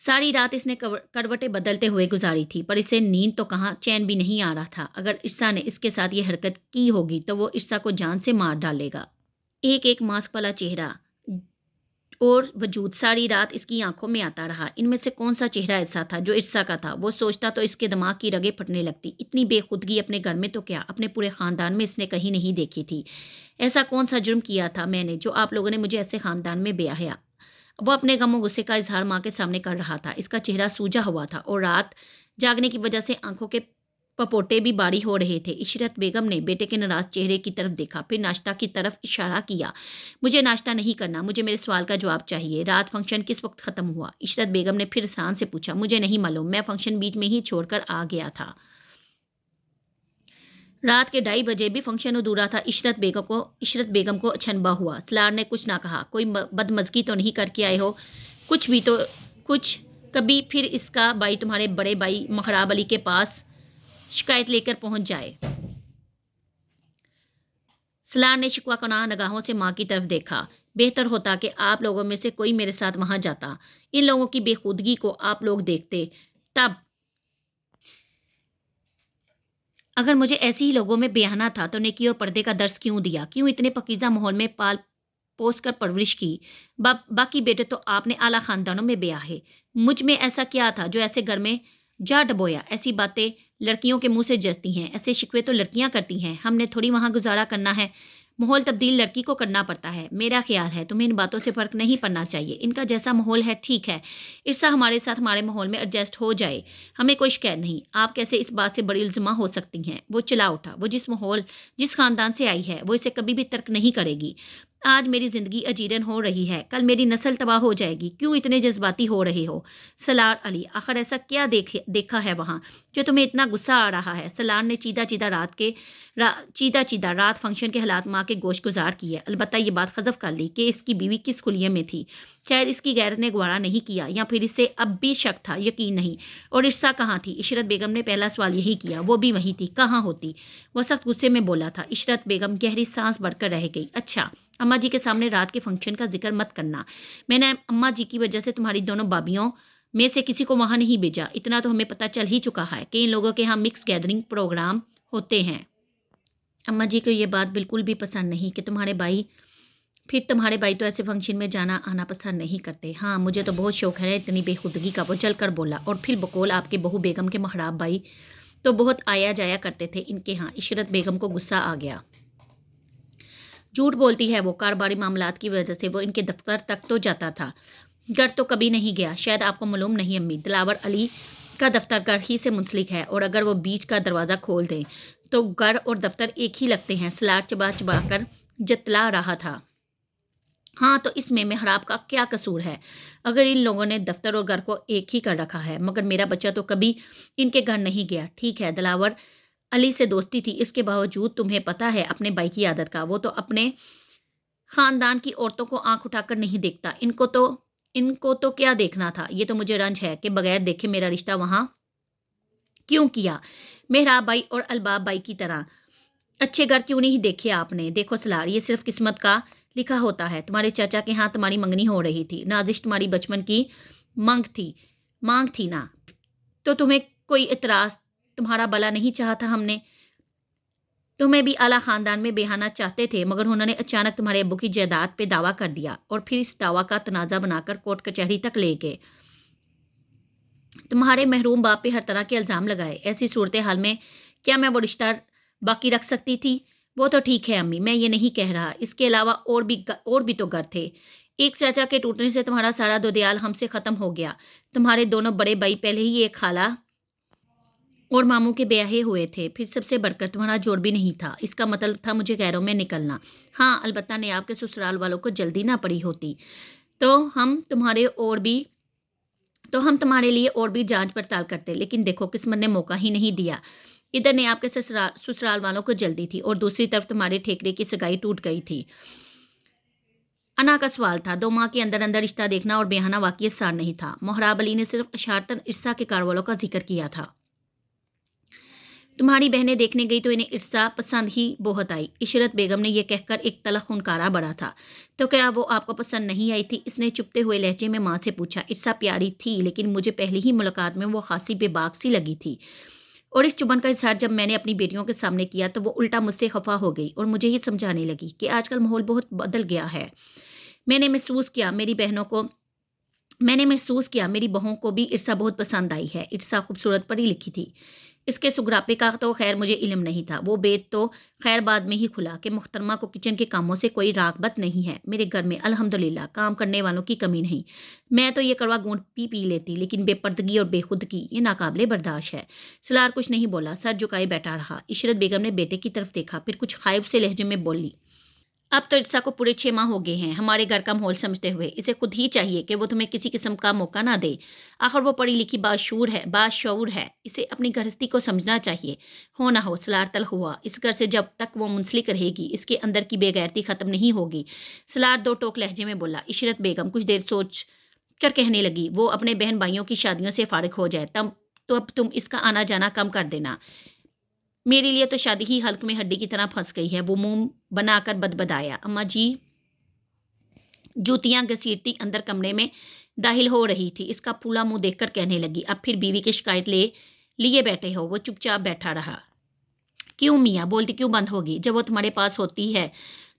S1: सारी रात इसने करवटें बदलते हुए गुजारी थी, पर इसे नींद तो कहाँ, चैन भी नहीं आ रहा था। अगर इर्सा ने इसके साथ ये हरकत की होगी तो वो इर्सा को जान से मार डालेगा। एक एक मास्क वाला चेहरा और वजूद सारी रात इसकी आंखों में आता रहा। इनमें से कौन सा चेहरा ऐसा था जो इर्सा का था? वो सोचता तो इसके दिमाग की रगें फटने लगती। इतनी बेखुदगी अपने घर में तो क्या, अपने पूरे ख़ानदान में इसने कहीं नहीं देखी थी। ऐसा कौन सा जुर्म किया था मैंने जो आप लोगों ने मुझे ऐसे ख़ानदान में ब्याया? वो अपने गम और गुस्से का इजहार माँ के सामने कर रहा था। इसका चेहरा सूजा हुआ था और रात जागने की वजह से आंखों के पपोटे भी बारी हो रहे थे। इशरत बेगम ने बेटे के नाराज चेहरे की तरफ देखा, फिर नाश्ता की तरफ इशारा किया। मुझे नाश्ता नहीं करना, मुझे मेरे सवाल का जवाब चाहिए। रात फंक्शन किस वक्त ख़त्म हुआ? इशरत बेगम ने फिर शान से पूछा। मुझे नहीं मालूम, मैं फंक्शन बीच में ही छोड़कर आ गया था। रात के 2:30 बजे भी फंक्शन अधूरा था। इशरत बेगम को अचंभा हुआ। सलार ने कुछ ना कहा। कोई बदमज़गी तो नहीं करके आए हो? कुछ भी तो कुछ। कभी फिर इसका भाई तुम्हारे बड़े भाई महराब अली के पास शिकायत लेकर पहुंच जाए। सलार ने शिकवा निगाहों से माँ की तरफ देखा। बेहतर होता कि आप लोगों में से कोई मेरे साथ वहां जाता। इन लोगों की बेखुदगी को आप लोग देखते। तब अगर मुझे ऐसे ही लोगों में बयाना था तो नेकी और पर्दे का दर्स क्यों दिया? क्यों इतने पकीज़ा माहौल में पाल पोस कर परवरिश की? बाकी बेटे तो आपने आला ख़ानदानों में ब्याहे। मुझ में ऐसा क्या था जो ऐसे घर में जा डबोया? ऐसी बातें लड़कियों के मुंह से जचती हैं, ऐसे शिकवे तो लड़कियां करती हैं। हमने थोड़ी वहाँ गुजारा करना है। माहौल तब्दील लड़की को करना पड़ता है। मेरा ख्याल है तुम्हें इन बातों से फ़र्क नहीं पड़ना चाहिए। इनका जैसा माहौल है ठीक है, इससे हमारे साथ हमारे माहौल में एडजस्ट हो जाए, हमें कोई शिकायत नहीं। आप कैसे इस बात से बड़ी इल्ज़मा हो सकती हैं? वो चिल्ला उठा। वो जिस ख़ानदान से आई है वो इसे कभी भी तर्क नहीं करेगी। आज मेरी ज़िंदगी अजीरन हो रही है, कल मेरी नस्ल तबाह हो जाएगी। क्यों इतने जज्बाती हो रहे हो? सलार अली, आखिर ऐसा क्या देखा है वहाँ जो तुम्हें इतना गुस्सा आ रहा है? सलार ने चीदा रात फंक्शन के हालात माँ के गोश गुजार किए। अलबत्ता ये बात हज़फ कर ली कि इसकी बीवी किस खुलिये में थी। शायद इसकी गैरत ने गवारा नहीं किया, या फिर इसे अब भी शक था, यकीन नहीं। और इर्सा कहाँ थी? इशरत बेगम ने पहला सवाल यही किया। वो भी वहीं थी। कहाँ होती? वो सख्त गुस्से में बोला था। इशरत बेगम गहरी सांस भरकर रह गई। अच्छा, अम्मा जी के सामने रात के फंक्शन का जिक्र मत करना। मैंने अम्मा जी की वजह से तुम्हारी दोनों भाभियों में से किसी को वहाँ नहीं भेजा। इतना तो हमें पता चल ही चुका है कि इन लोगों के यहाँ मिक्स गैदरिंग प्रोग्राम होते हैं। अम्मा जी को ये बात बिल्कुल भी पसंद नहीं कि तुम्हारे भाई तो ऐसे फंक्शन में जाना आना पसंद नहीं करते। हाँ, मुझे तो बहुत शौक है इतनी बेखुदगी का। वो जल कर बोला। और फिर बकौल आपके बहू बेगम के महराब भाई तो बहुत आया जाया करते थे इनके यहाँ। इशरत बेगम को गुस्सा आ गया। झूठ बोलती है वो, कारोबारी मामलात की वजह से वो इनके दफ्तर तक तो जाता था, घर तो कभी नहीं गया। शायद आपको मालूम नहीं अम्मी, दिलावर अली का दफ्तर घर ही से मुंसलिक है, और अगर वो बीच का दरवाज़ा खोल दें तो घर और दफ्तर एक ही लगते हैं। सलाद चबा चबा कर जतला रहा था। हाँ, तो इसमें मेहराब का क्या कसूर है? अगर इन लोगों ने दफ्तर और घर को एक ही कर रखा है, मगर मेरा बच्चा तो कभी इनके घर नहीं गया। ठीक है, दिलावर अली से दोस्ती थी, इसके बावजूद तुम्हें पता है अपने भाई की आदत का। वो तो अपने खानदान की औरतों को आंख उठाकर नहीं देखता। इनको तो क्या देखना था? ये तो मुझे रंज है कि बगैर देखे मेरा रिश्ता वहाँ क्यों किया। मेहराब भाई और अलबाब भाई की तरह अच्छे घर क्यों नहीं देखे आपने? देखो सलार, ये सिर्फ किस्मत का लिखा होता है। तुम्हारे चाचा के यहाँ तुम्हारी मंगनी हो रही थी। नाजिश तुम्हारी बचपन की मांग थी ना, तो तुम्हें कोई इतराज़? तुम्हारा भला नहीं चाहा था हमने? तुम्हें भी आला खानदान में बेहाना चाहते थे, मगर उन्होंने अचानक तुम्हारे अब्बू की जायदाद पे दावा कर दिया और फिर इस दावा का तनाज़ा बनाकर कोर्ट कचहरी तक ले गए। तुम्हारे महरूम बाप पे हर तरह के इल्ज़ाम लगाए। ऐसी सूरत हाल में क्या मैं वो रिश्ता बाकी रख सकती थी। वो तो ठीक है अम्मी, मैं ये नहीं कह रहा। इसके अलावा और भी तो घर थे। एक चाचा के टूटने से तुम्हारा सारा दोदियाल हमसे ख़त्म हो गया। तुम्हारे दोनों बड़े भाई पहले ही एक खाला और मामू के ब्याहे हुए थे। फिर सबसे बढ़कर तुम्हारा जोड़ भी नहीं था। इसका मतलब था मुझे गैरों में निकलना। हाँ, अलबत्ता ने आपके ससुराल वालों को जल्दी ना पड़ी होती तो हम तुम्हारे लिए और भी जांच पड़ताल करते, लेकिन देखो किस्मत ने मौका ही नहीं दिया। इधर ने आपके ससुराल वालों को जल्दी थी और दूसरी तरफ तुम्हारे ठेकरे की सगाई टूट गई थी। अना का सवाल था। 2 माह के अंदर अंदर रिश्ता देखना और ब्याहना वाकई आसान नहीं था। मोहराब अली ने सिर्फ इशारतन इर्सा के कारवालों का जिक्र किया था। तुम्हारी बहनें देखने गई तो इन्हें इर्सा पसंद ही बहुत आई। इशरत बेगम ने यह कहकर एक तलख हुनकारा बढ़ा था। तो क्या वो आपको पसंद नहीं आई थी? इसने चुपते हुए लहजे में माँ से पूछा। इर्सा प्यारी थी, लेकिन मुझे पहली ही मुलाकात में वो खासी बेबाक सी लगी थी, और इस चुभन का इजहार जब मैंने अपनी बेटियों के सामने किया तो वो उल्टा मुझसे खफा हो गई और मुझे ही समझाने लगी कि आजकल माहौल बहुत बदल गया है। मैंने महसूस किया मेरी बहू को भी इर्सा बहुत पसंद आई है। इर्सा खूबसूरत पढ़ी लिखी थी। इसके सुगरापे का तो खैर मुझे इल्म नहीं था। वो बेत तो खैर बाद में ही खुला कि मुख्तरमा को किचन के कामों से कोई रागबत नहीं है। मेरे घर में अल्हम्दुलिल्लाह काम करने वालों की कमी नहीं। मैं तो ये कड़वा घूंट पी लेती, लेकिन बेपर्दगी और बेखुदगी ये नाकाबिले बर्दाश्त है। सलार कुछ नहीं बोला, सर झुकाए बैठा रहा। इशरत बेगम ने बेटे की तरफ देखा, फिर कुछ खाइब से लहजे में बोली। अब तो इर्सा को पूरे 6 माह हो गए हैं हमारे घर का माहौल समझते हुए। इसे खुद ही चाहिए कि वो तुम्हें किसी किस्म का मौका ना दे। आखिर वो पढ़ी लिखी बाशऊर है। इसे अपनी गृहस्थी को समझना चाहिए। हो ना हो, सलार तल हुआ। इस घर से जब तक वो मुंसलिक रहेगी, इसके अंदर की बेगैरती ख़त्म नहीं होगी। सलार 2 टोक लहजे में बोला। इशरत बेगम कुछ देर सोच कर कहने लगी, वो अपने बहन भाइयों की शादियों से फारिग हो जाए तब तो अब तुम इसका आना जाना कम कर देना। मेरे लिए तो शादी ही हल्क में हड्डी की तरह फंस गई है। वो मुंह बनाकर बदबदाया। अम्मा जी जूतियां घसीटती अंदर कमरे में दाखिल हो रही थी। इसका फूला मुंह देखकर कहने लगी, अब फिर बीवी की शिकायत लिए बैठे हो? वो चुपचाप बैठा रहा। क्यों मियाँ, बोलती क्यों बंद होगी? जब वो तुम्हारे पास होती है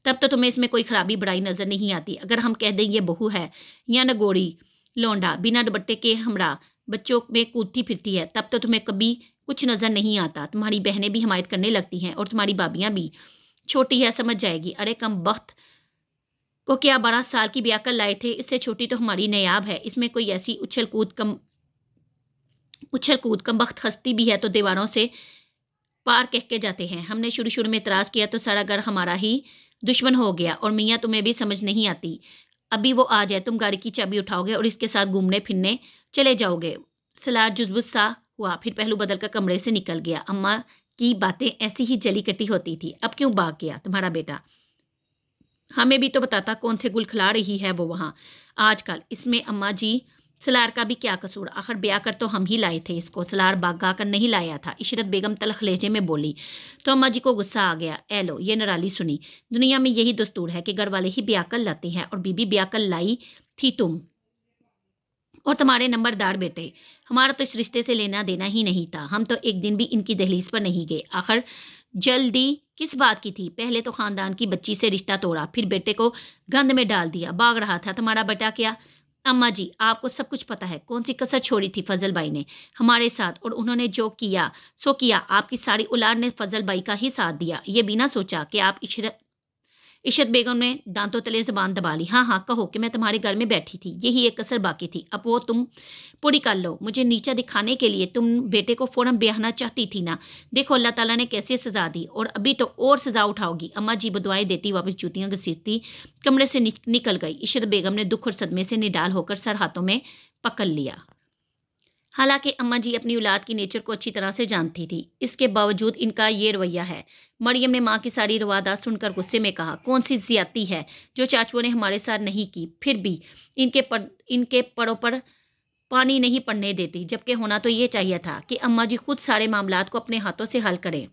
S1: तब तो तुम्हें इसमें कोई खराबी बड़ाई नजर नहीं आती। अगर हम कह दें ये बहू है या नगोड़ी लौंडा बिना दुपट्टे के हमरा बच्चों में कूदती फिरती है, तब तो तुम्हें कभी कुछ नजर नहीं आता। तुम्हारी बहनें भी हमायत करने लगती हैं और तुम्हारी भाभियां भी। छोटी है, समझ जाएगी। अरे कम बख्त को क्या 12 साल की ब्याह कर लाए थे? इससे छोटी तो हमारी नयाब है। इसमें कोई ऐसी उछल कूद कम बख्त हस्ती भी है तो दीवारों से पार कह के जाते हैं। हमने शुरू शुरू में इतराज़ किया तो सारा घर हमारा ही दुश्मन हो गया। और मियाँ तुम्हें भी समझ नहीं आती। अभी वो आ जाए, तुम गाड़ी की चाबी उठाओगे और इसके साथ घूमने फिरने चले जाओगे। सलार जुज़बुज़ सा हुआ, फिर पहलू बदल कर कमरे से निकल गया। अम्मा की बातें ऐसी ही जली कटी होती थी। अब क्यों भाग गया तुम्हारा बेटा? हमें भी तो बताता कौन से गुल खिला रही है वो वहाँ आजकल। इसमें अम्मा जी सलार का भी क्या कसूर? आखिर ब्याह कर तो हम ही लाए थे इसको, सलार भागा कर नहीं लाया था। इशरत बेगम तलख लहजे में बोली। तो अम्मा जी को गुस्सा आ गया। ए लो, ये नराली सुनी। दुनिया में यही दस्तूर है कि घर वाले ही ब्याह कर लाते हैं, और बीबी ब्याह कर लाई थी तुम और तुम्हारे नंबरदार बेटे। हमारा तो इस रिश्ते से लेना देना ही नहीं था। हम तो एक दिन भी इनकी दहलीज पर नहीं गए। आखिर जल्दी किस बात की थी? पहले तो खानदान की बच्ची से रिश्ता तोड़ा, फिर बेटे को गंद में डाल दिया। भाग रहा था तुम्हारा बेटा क्या? अम्मा जी आपको सब कुछ पता है। कौन सी कसर छोड़ी थी फजल भाई ने हमारे साथ, और उन्होंने जो किया सो किया। आपकी सारी औलाद ने फजल भाई का ही साथ दिया, ये बिना सोचा कि आप इशरत बेगम ने दांतों तले जबान दबा ली। हाँ हाँ कहो कि मैं तुम्हारे घर में बैठी थी, यही एक कसर बाकी थी। अब वो तुम पूरी कर लो। मुझे नीचा दिखाने के लिए तुम बेटे को फौरन ब्याहना चाहती थी ना? देखो अल्लाह ताला ने कैसे सजा दी, और अभी तो और सजा उठाओगी। अम्मा जी बदुआएं देती वापस जूतियां घसीटती कमरे से निकल गई। इशरत बेगम ने दुख और सदमे से निडाल होकर सर हाथों में पकड़ लिया। हालांकि अम्मा जी अपनी औलाद की नेचर को अच्छी तरह से जानती थी, इसके बावजूद इनका ये रवैया है। मरियम ने माँ की सारी रवादात सुनकर गुस्से में कहा, कौन सी ज्यादती है जो चाचुओं ने हमारे साथ नहीं की? फिर भी इनके पड़ों पर पानी नहीं पड़ने देती, जबकि होना तो ये चाहिए था कि अम्मा जी खुद सारे मामलात को अपने हाथों से हल करें,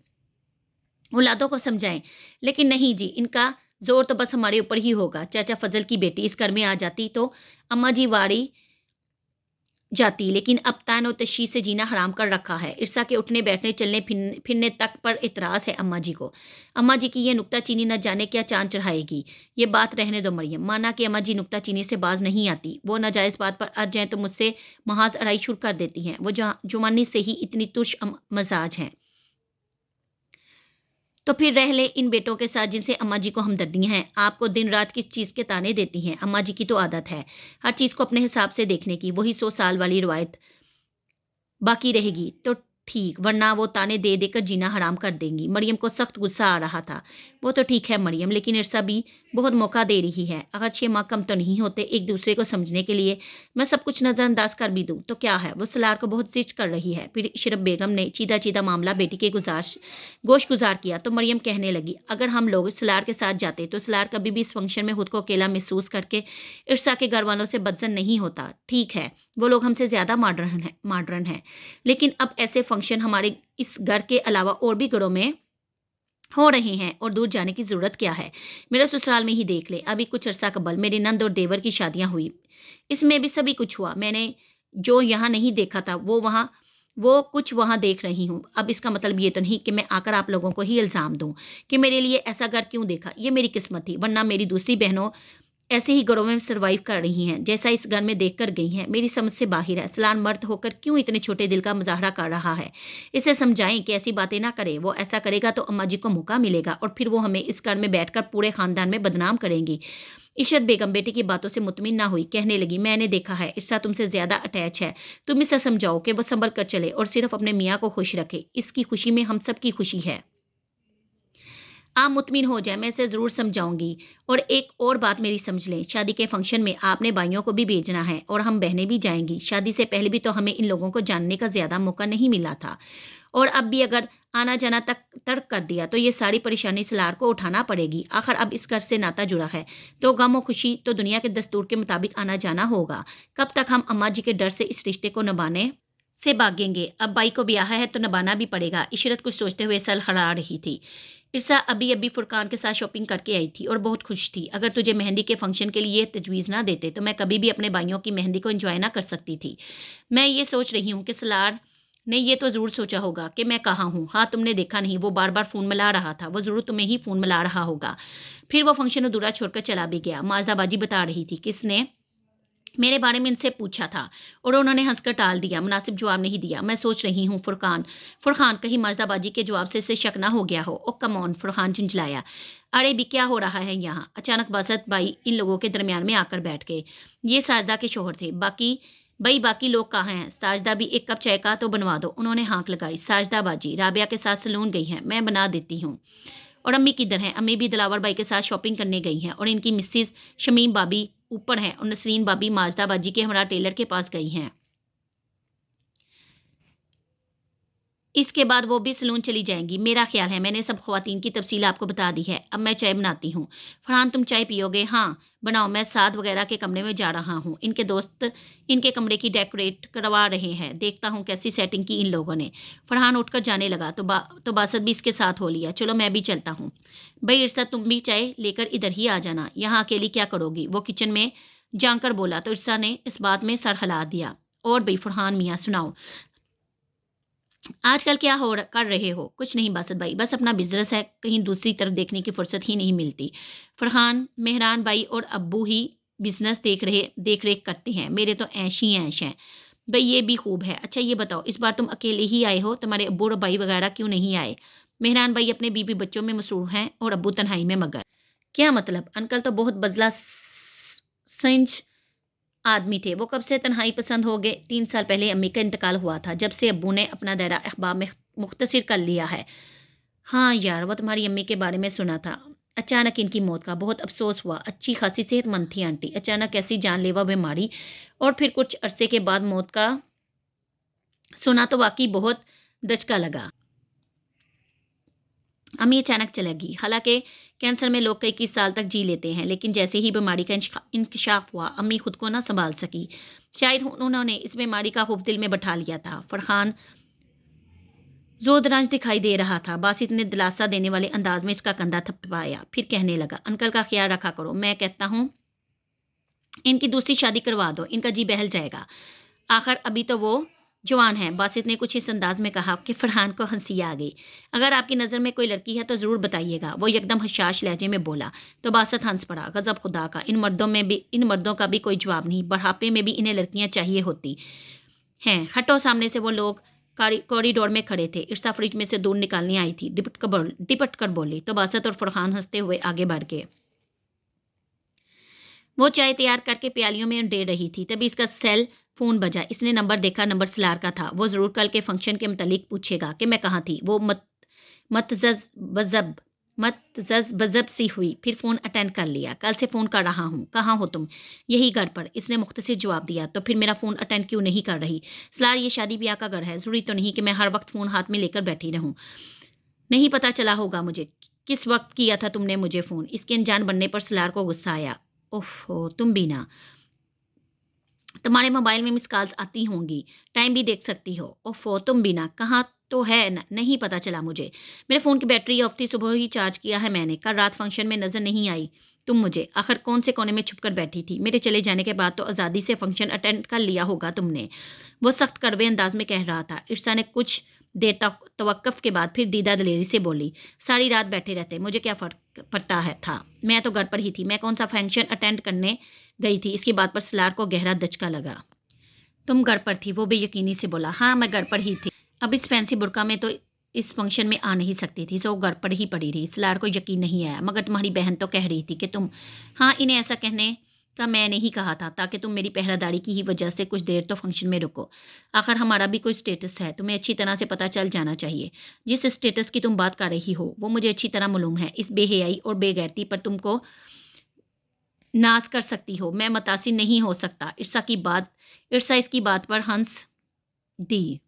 S1: औलादों को समझाएं। लेकिन नहीं जी, इनका जोर तो बस हमारे ऊपर ही होगा। चाचा फजल की बेटी इस घर में आ जाती तो अम्मा जी वारी जाती, लेकिन अब तैन और तशरी से जीना हराम कर रखा है। इर्सा के उठने बैठने चलने फिरने तक पर इतराज़ है अम्मा जी को। अम्मा जी की ये नुक्ता चीनी न जाने क्या चांद चढ़ाएगी। ये बात रहने दो मरियम। माना कि अम्मा जी नुक्ता चीनी से बाज नहीं आती, वो नाजायज़ बात पर अड़ जाएँ तो मुझसे महाज अड़ाई शुरू कर देती हैं। वो जुमानी से ही इतनी तुर्श मजाज हैं। तो फिर रह ले इन बेटों के साथ जिनसे अम्मा जी को हमदर्दियाँ हैं। आपको दिन रात किस चीज़ के ताने देती हैं। अम्मा जी की तो आदत है हर चीज़ को अपने हिसाब से देखने की। वही 100 साल वाली रिवायत बाकी रहेगी तो ठीक, वरना वो ताने दे देकर जीना हराम कर देंगी। मरियम को सख्त गुस्सा आ रहा था। वो तो ठीक है मरियम, लेकिन इरसा भी बहुत मौका दे रही है। अगर 6 माह कम तो नहीं होते एक दूसरे को समझने के लिए। मैं सब कुछ नज़रअंदाज कर भी दूँ तो क्या है, वो सलार को बहुत जिद कर रही है। फिर इशरत बेगम ने चीदा चीदा मामला बेटी के गोश गुजार किया तो मरियम कहने लगी, अगर हम लोग सलार के साथ जाते तो सलार कभी भी इस फंक्शन में खुद को अकेला महसूस करके इरसा के घर वालों से बदजन नहीं होता। ठीक है, वो लोग हमसे ज़्यादा मॉडर्न है, लेकिन अब ऐसे फंक्शन हमारे इस घर के अलावा और भी घरों में हो रहे हैं और दूर जाने की ज़रूरत क्या है। मेरा ससुराल में ही देख ले, अभी कुछ अरसा कबल मेरी नंद और देवर की शादियां हुई, इसमें भी सभी कुछ हुआ। मैंने जो यहाँ नहीं देखा था वो कुछ वहाँ देख रही हूँ। अब इसका मतलब ये तो नहीं कि मैं आकर आप लोगों को ही इल्ज़ाम दूँ कि मेरे लिए ऐसा घर क्यों देखा। ये मेरी किस्मत थी, वरना मेरी दूसरी बहनों ऐसे ही घरों में सर्वाइव कर रही हैं जैसा इस घर में देख कर गई हैं। मेरी समझ से बाहर है। सलान मर्द होकर क्यों इतने छोटे दिल का मुजाहरा कर रहा है। इसे समझाएं कि ऐसी बातें ना करे। वो ऐसा करेगा तो अम्मा जी को मौका मिलेगा और फिर वो हमें इस घर में बैठकर पूरे खानदान में बदनाम करेंगी। इशरत बेगम बेटी की बातों से मुतमिन ना हुई, कहने लगी, मैंने देखा है इरसा तुमसे ज़्यादा अटैच है। तुम इसे समझाओ कि वो संभल कर चले और सिर्फ अपने मियाँ को खुश रखे। इसकी खुशी में हम सब की खुशी है। आप मुतमिन हो जाए, मैं इसे ज़रूर समझाऊंगी। और एक और बात मेरी समझ लें, शादी के फंक्शन में आपने भाइयों को भी भेजना है और हम बहनें भी जाएंगी। शादी से पहले भी तो हमें इन लोगों को जानने का ज़्यादा मौका नहीं मिला था, और अब भी अगर आना जाना तक तर्क कर दिया तो ये सारी परेशानी सलार को उठाना पड़ेगी। आखिर अब इस घर से नाता जुड़ा है तो गम और खुशी तो दुनिया के दस्तूर के मुताबिक आना जाना होगा। कब तक हम अम्मा जी के डर से इस रिश्ते को निभाने से भागेंगे। अब भाई को ब्याह है तो निभाना भी पड़ेगा। इशरत कुछ सोचते हुए सर हरा रही थी। इरसा अभी अभी फुरकान के साथ शॉपिंग करके आई थी और बहुत खुश थी। अगर तुझे मेहंदी के फंक्शन के लिए तजवीज़ ना देते तो मैं कभी भी अपने भाइयों की मेहंदी को एंजॉय ना कर सकती थी। मैं ये सोच रही हूँ कि सलार ने ये तो ज़रूर सोचा होगा कि मैं कहाँ हूँ। हाँ, तुमने देखा नहीं, वो बार बार फ़ोन मिला रहा था। वो ज़रूर तुम्हें ही फ़ोन मिला रहा होगा। फिर वो फंक्शन अधूरा छोड़कर चला भी गया। माजदाबाजी बता रही थी, किसने मेरे बारे में इनसे पूछा था और उन्होंने हंसकर टाल दिया, मुनासिब जवाब नहीं दिया। मैं सोच रही हूँ फुरखान कहीं माजदाबाजी के जवाब से इसे शक ना हो गया हो। ओ कम ऑन, फुरखान झुंझलाया। अरे भी क्या हो रहा है यहाँ। अचानक बासत भाई इन लोगों के दरमियान में आकर बैठ गए। ये साजदा के शोहर थे। बाकी लोग कहाँ हैं। साजदा भी एक कप चाय का तो बनवा दो। उन्होंने हाँक लगाई। साजदा बाजी राबिया के साथ सलून गई हैं, मैं बना देती हूँ। और अम्मी किधर हैं। अम्मी भी दिलावर भाई के साथ शॉपिंग करने गई हैं और इनकी मिसिस शमीम भाभी ऊपर हैं और नसरीन भाभी माजदा बाजी के हमारा टेलर के पास गई हैं। इसके बाद वो भी सलून चली जाएंगी। मेरा ख्याल है मैंने सब ख्वातीन की तफसील आपको बता दी है। अब मैं चाय बनाती हूँ। फरहान, तुम चाय पियोगे। हाँ बनाओ, मैं साद वगैरह के कमरे में जा रहा हूँ। इनके दोस्त इनके कमरे की डेकोरेट करवा रहे हैं, देखता हूँ कैसी सेटिंग की इन लोगों ने। फरहान उठकर जाने लगा तो बासत भी इसके साथ हो लिया। चलो मैं भी चलता हूँ। भाई इरसा, तुम भी चाय लेकर इधर ही आ जाना, यहाँ अकेली क्या करोगी। वो किचन में जाकर बोला तो इरसा ने इस बात में सर हिला दिया। और भाई फरहान मियाँ, सुनाओ आजकल क्या कर रहे हो। कुछ नहीं बासत भाई, बस अपना बिजनेस है, कहीं दूसरी तरफ देखने की फुर्सत ही नहीं मिलती। फरहान, मेहरान भाई और अब्बू ही बिजनेस देख रेख करते हैं, मेरे तो ऐश ही ऐश हैं। भाई ये भी खूब है। अच्छा ये बताओ, इस बार तुम अकेले ही आए हो, तुम्हारे अब्बू और भाई वगैरह क्यों नहीं आए। मेहरान भाई अपने बीबी बच्चों में मसरूफ हैं और अब्बू तन्हाई में मगर। क्या मतलब, अंकल तो बहुत बजला संच आदमी थे। वो कब से तन्हाई पसंद हो गए। 3 साल पहले अम्मी का इंतकाल हुआ था, जब से अब्बू ने अपना दायरा अहबाब में मुख्तसर कर लिया है। हाँ यार, वो तुम्हारी अम्मी के बारे में सुना था। अचानक इनकी मौत का बहुत अफसोस हुआ। अच्छी खासी सेहतमंद थी आंटी, अचानक ऐसी जानलेवा बीमारी और फिर कुछ अरसे के बाद मौत का सुना तो वाकई बहुत दचका लगा। अम्मी अचानक चली गई। हालांकि कैंसर में लोग कई 21 साल तक जी लेते हैं, लेकिन जैसे ही बीमारी का इंकशाफ हुआ अम्मी खुद को ना संभाल सकी। शायद उन्होंने इस बीमारी का खौफ दिल में बैठा लिया था। फरहान जोदरांज दिखाई दे रहा था। बासित ने दिलासा देने वाले अंदाज में इसका कंधा थपथपाया, फिर कहने लगा, अंकल का ख्याल रखा करो। मैं कहता हूँ इनकी दूसरी शादी करवा दो, इनका जी बहल जाएगा। आखिर अभी तो वो जवान है। बासित ने कुछ इस अंदाज में कहा कि फरहान को हंसी आ गई। अगर आपकी नज़र में कोई लड़की है तो ज़रूर बताइएगा, वो एकदम हशाश लहजे में बोला। तो बासित हंस पड़ा। गजब खुदा का, इन मर्दों का भी कोई जवाब नहीं। बढ़ापे में भी इन्हें लड़कियां चाहिए होती हैं। हटो सामने से। वो लोग कॉरिडोर में खड़े थे। इरसा फ्रिज में से दूध निकालने आई थी। डिपट कर बोली तो बासत और फरहान हंसते हुए आगे बढ़ गए। वो चाय तैयार करके प्यालियों में दे रही थी, तभी इसका सेल फोन बजा। इसने नंबर देखा, नंबर सलार का था। वो ज़रूर कल के फंक्शन के मुतालिक पूछेगा कि मैं कहाँ थी। वो मतजज बजब सी हुई, फिर फ़ोन अटेंड कर लिया। कल से फ़ोन कर रहा हूँ, कहाँ हो तुम? यही घर पर, इसने मुख्तसर जवाब दिया। तो फिर मेरा फ़ोन अटेंड क्यों नहीं कर रही? सलार, ये शादी ब्याह का घर है, ज़रूरी तो नहीं कि मैं हर वक्त फ़ोन हाथ में लेकर बैठी रहूँ। नहीं पता चला होगा मुझे किस वक्त किया था तुमने मुझे फ़ोन। इसके अनजान बनने पर सलार को गुस्सा आया। ओहो, तुम भी ना, तुम्हारे मोबाइल में मिस कॉल्स आती होंगी, टाइम भी देख सकती हो। ओफो, तुम भी ना, कहाँ तो है न, नहीं पता चला मुझे। मेरे फ़ोन की बैटरी ऑफ थी, सुबह ही चार्ज किया है मैंने। कल रात फंक्शन में नज़र नहीं आई तुम मुझे। आखिर कौन से कोने में छुप कर बैठी थी? मेरे चले जाने के बाद तो आज़ादी से फंक्शन अटेंड कर लिया होगा तुमने। वो सख्त कड़वे अंदाज में कह रहा था। इरसा ने कुछ देर तक तवक्कुफ के बाद फिर दीदा दलेरी से बोली, सारी रात बैठे रहते, मुझे क्या फ़र्क पड़ता है था? मैं तो घर पर ही थी। मैं कौन सा फंक्शन अटेंड करने गई थी? इसकी बात पर सलार को गहरा दचका लगा। तुम घर पर थी? वो बेयकीनी से बोला। हाँ, मैं घर पर ही थी। अब इस फैंसी बुर्का में तो इस फंक्शन में आ नहीं सकती थी, सो घर पर ही पड़ी रही। सलार को यकीन नहीं आया। मगर तुम्हारी बहन तो कह रही थी कि तुम। हाँ, इन्हें ऐसा कहने का मैंने ही कहा था, ताकि तुम मेरी पहरादारी की ही वजह से कुछ देर तो फंक्शन में रुको। आखिर हमारा भी कोई स्टेटस है, तुम्हें अच्छी तरह से पता चल जाना चाहिए। जिस स्टेटस की तुम बात कर रही हो वो मुझे अच्छी तरह मालूम है। इस बेहयाई और बेगैरती पर तुमको नाज कर सकती हो, मैं मुतासिर नहीं हो सकता। इरसा इसकी बात पर हंस दी।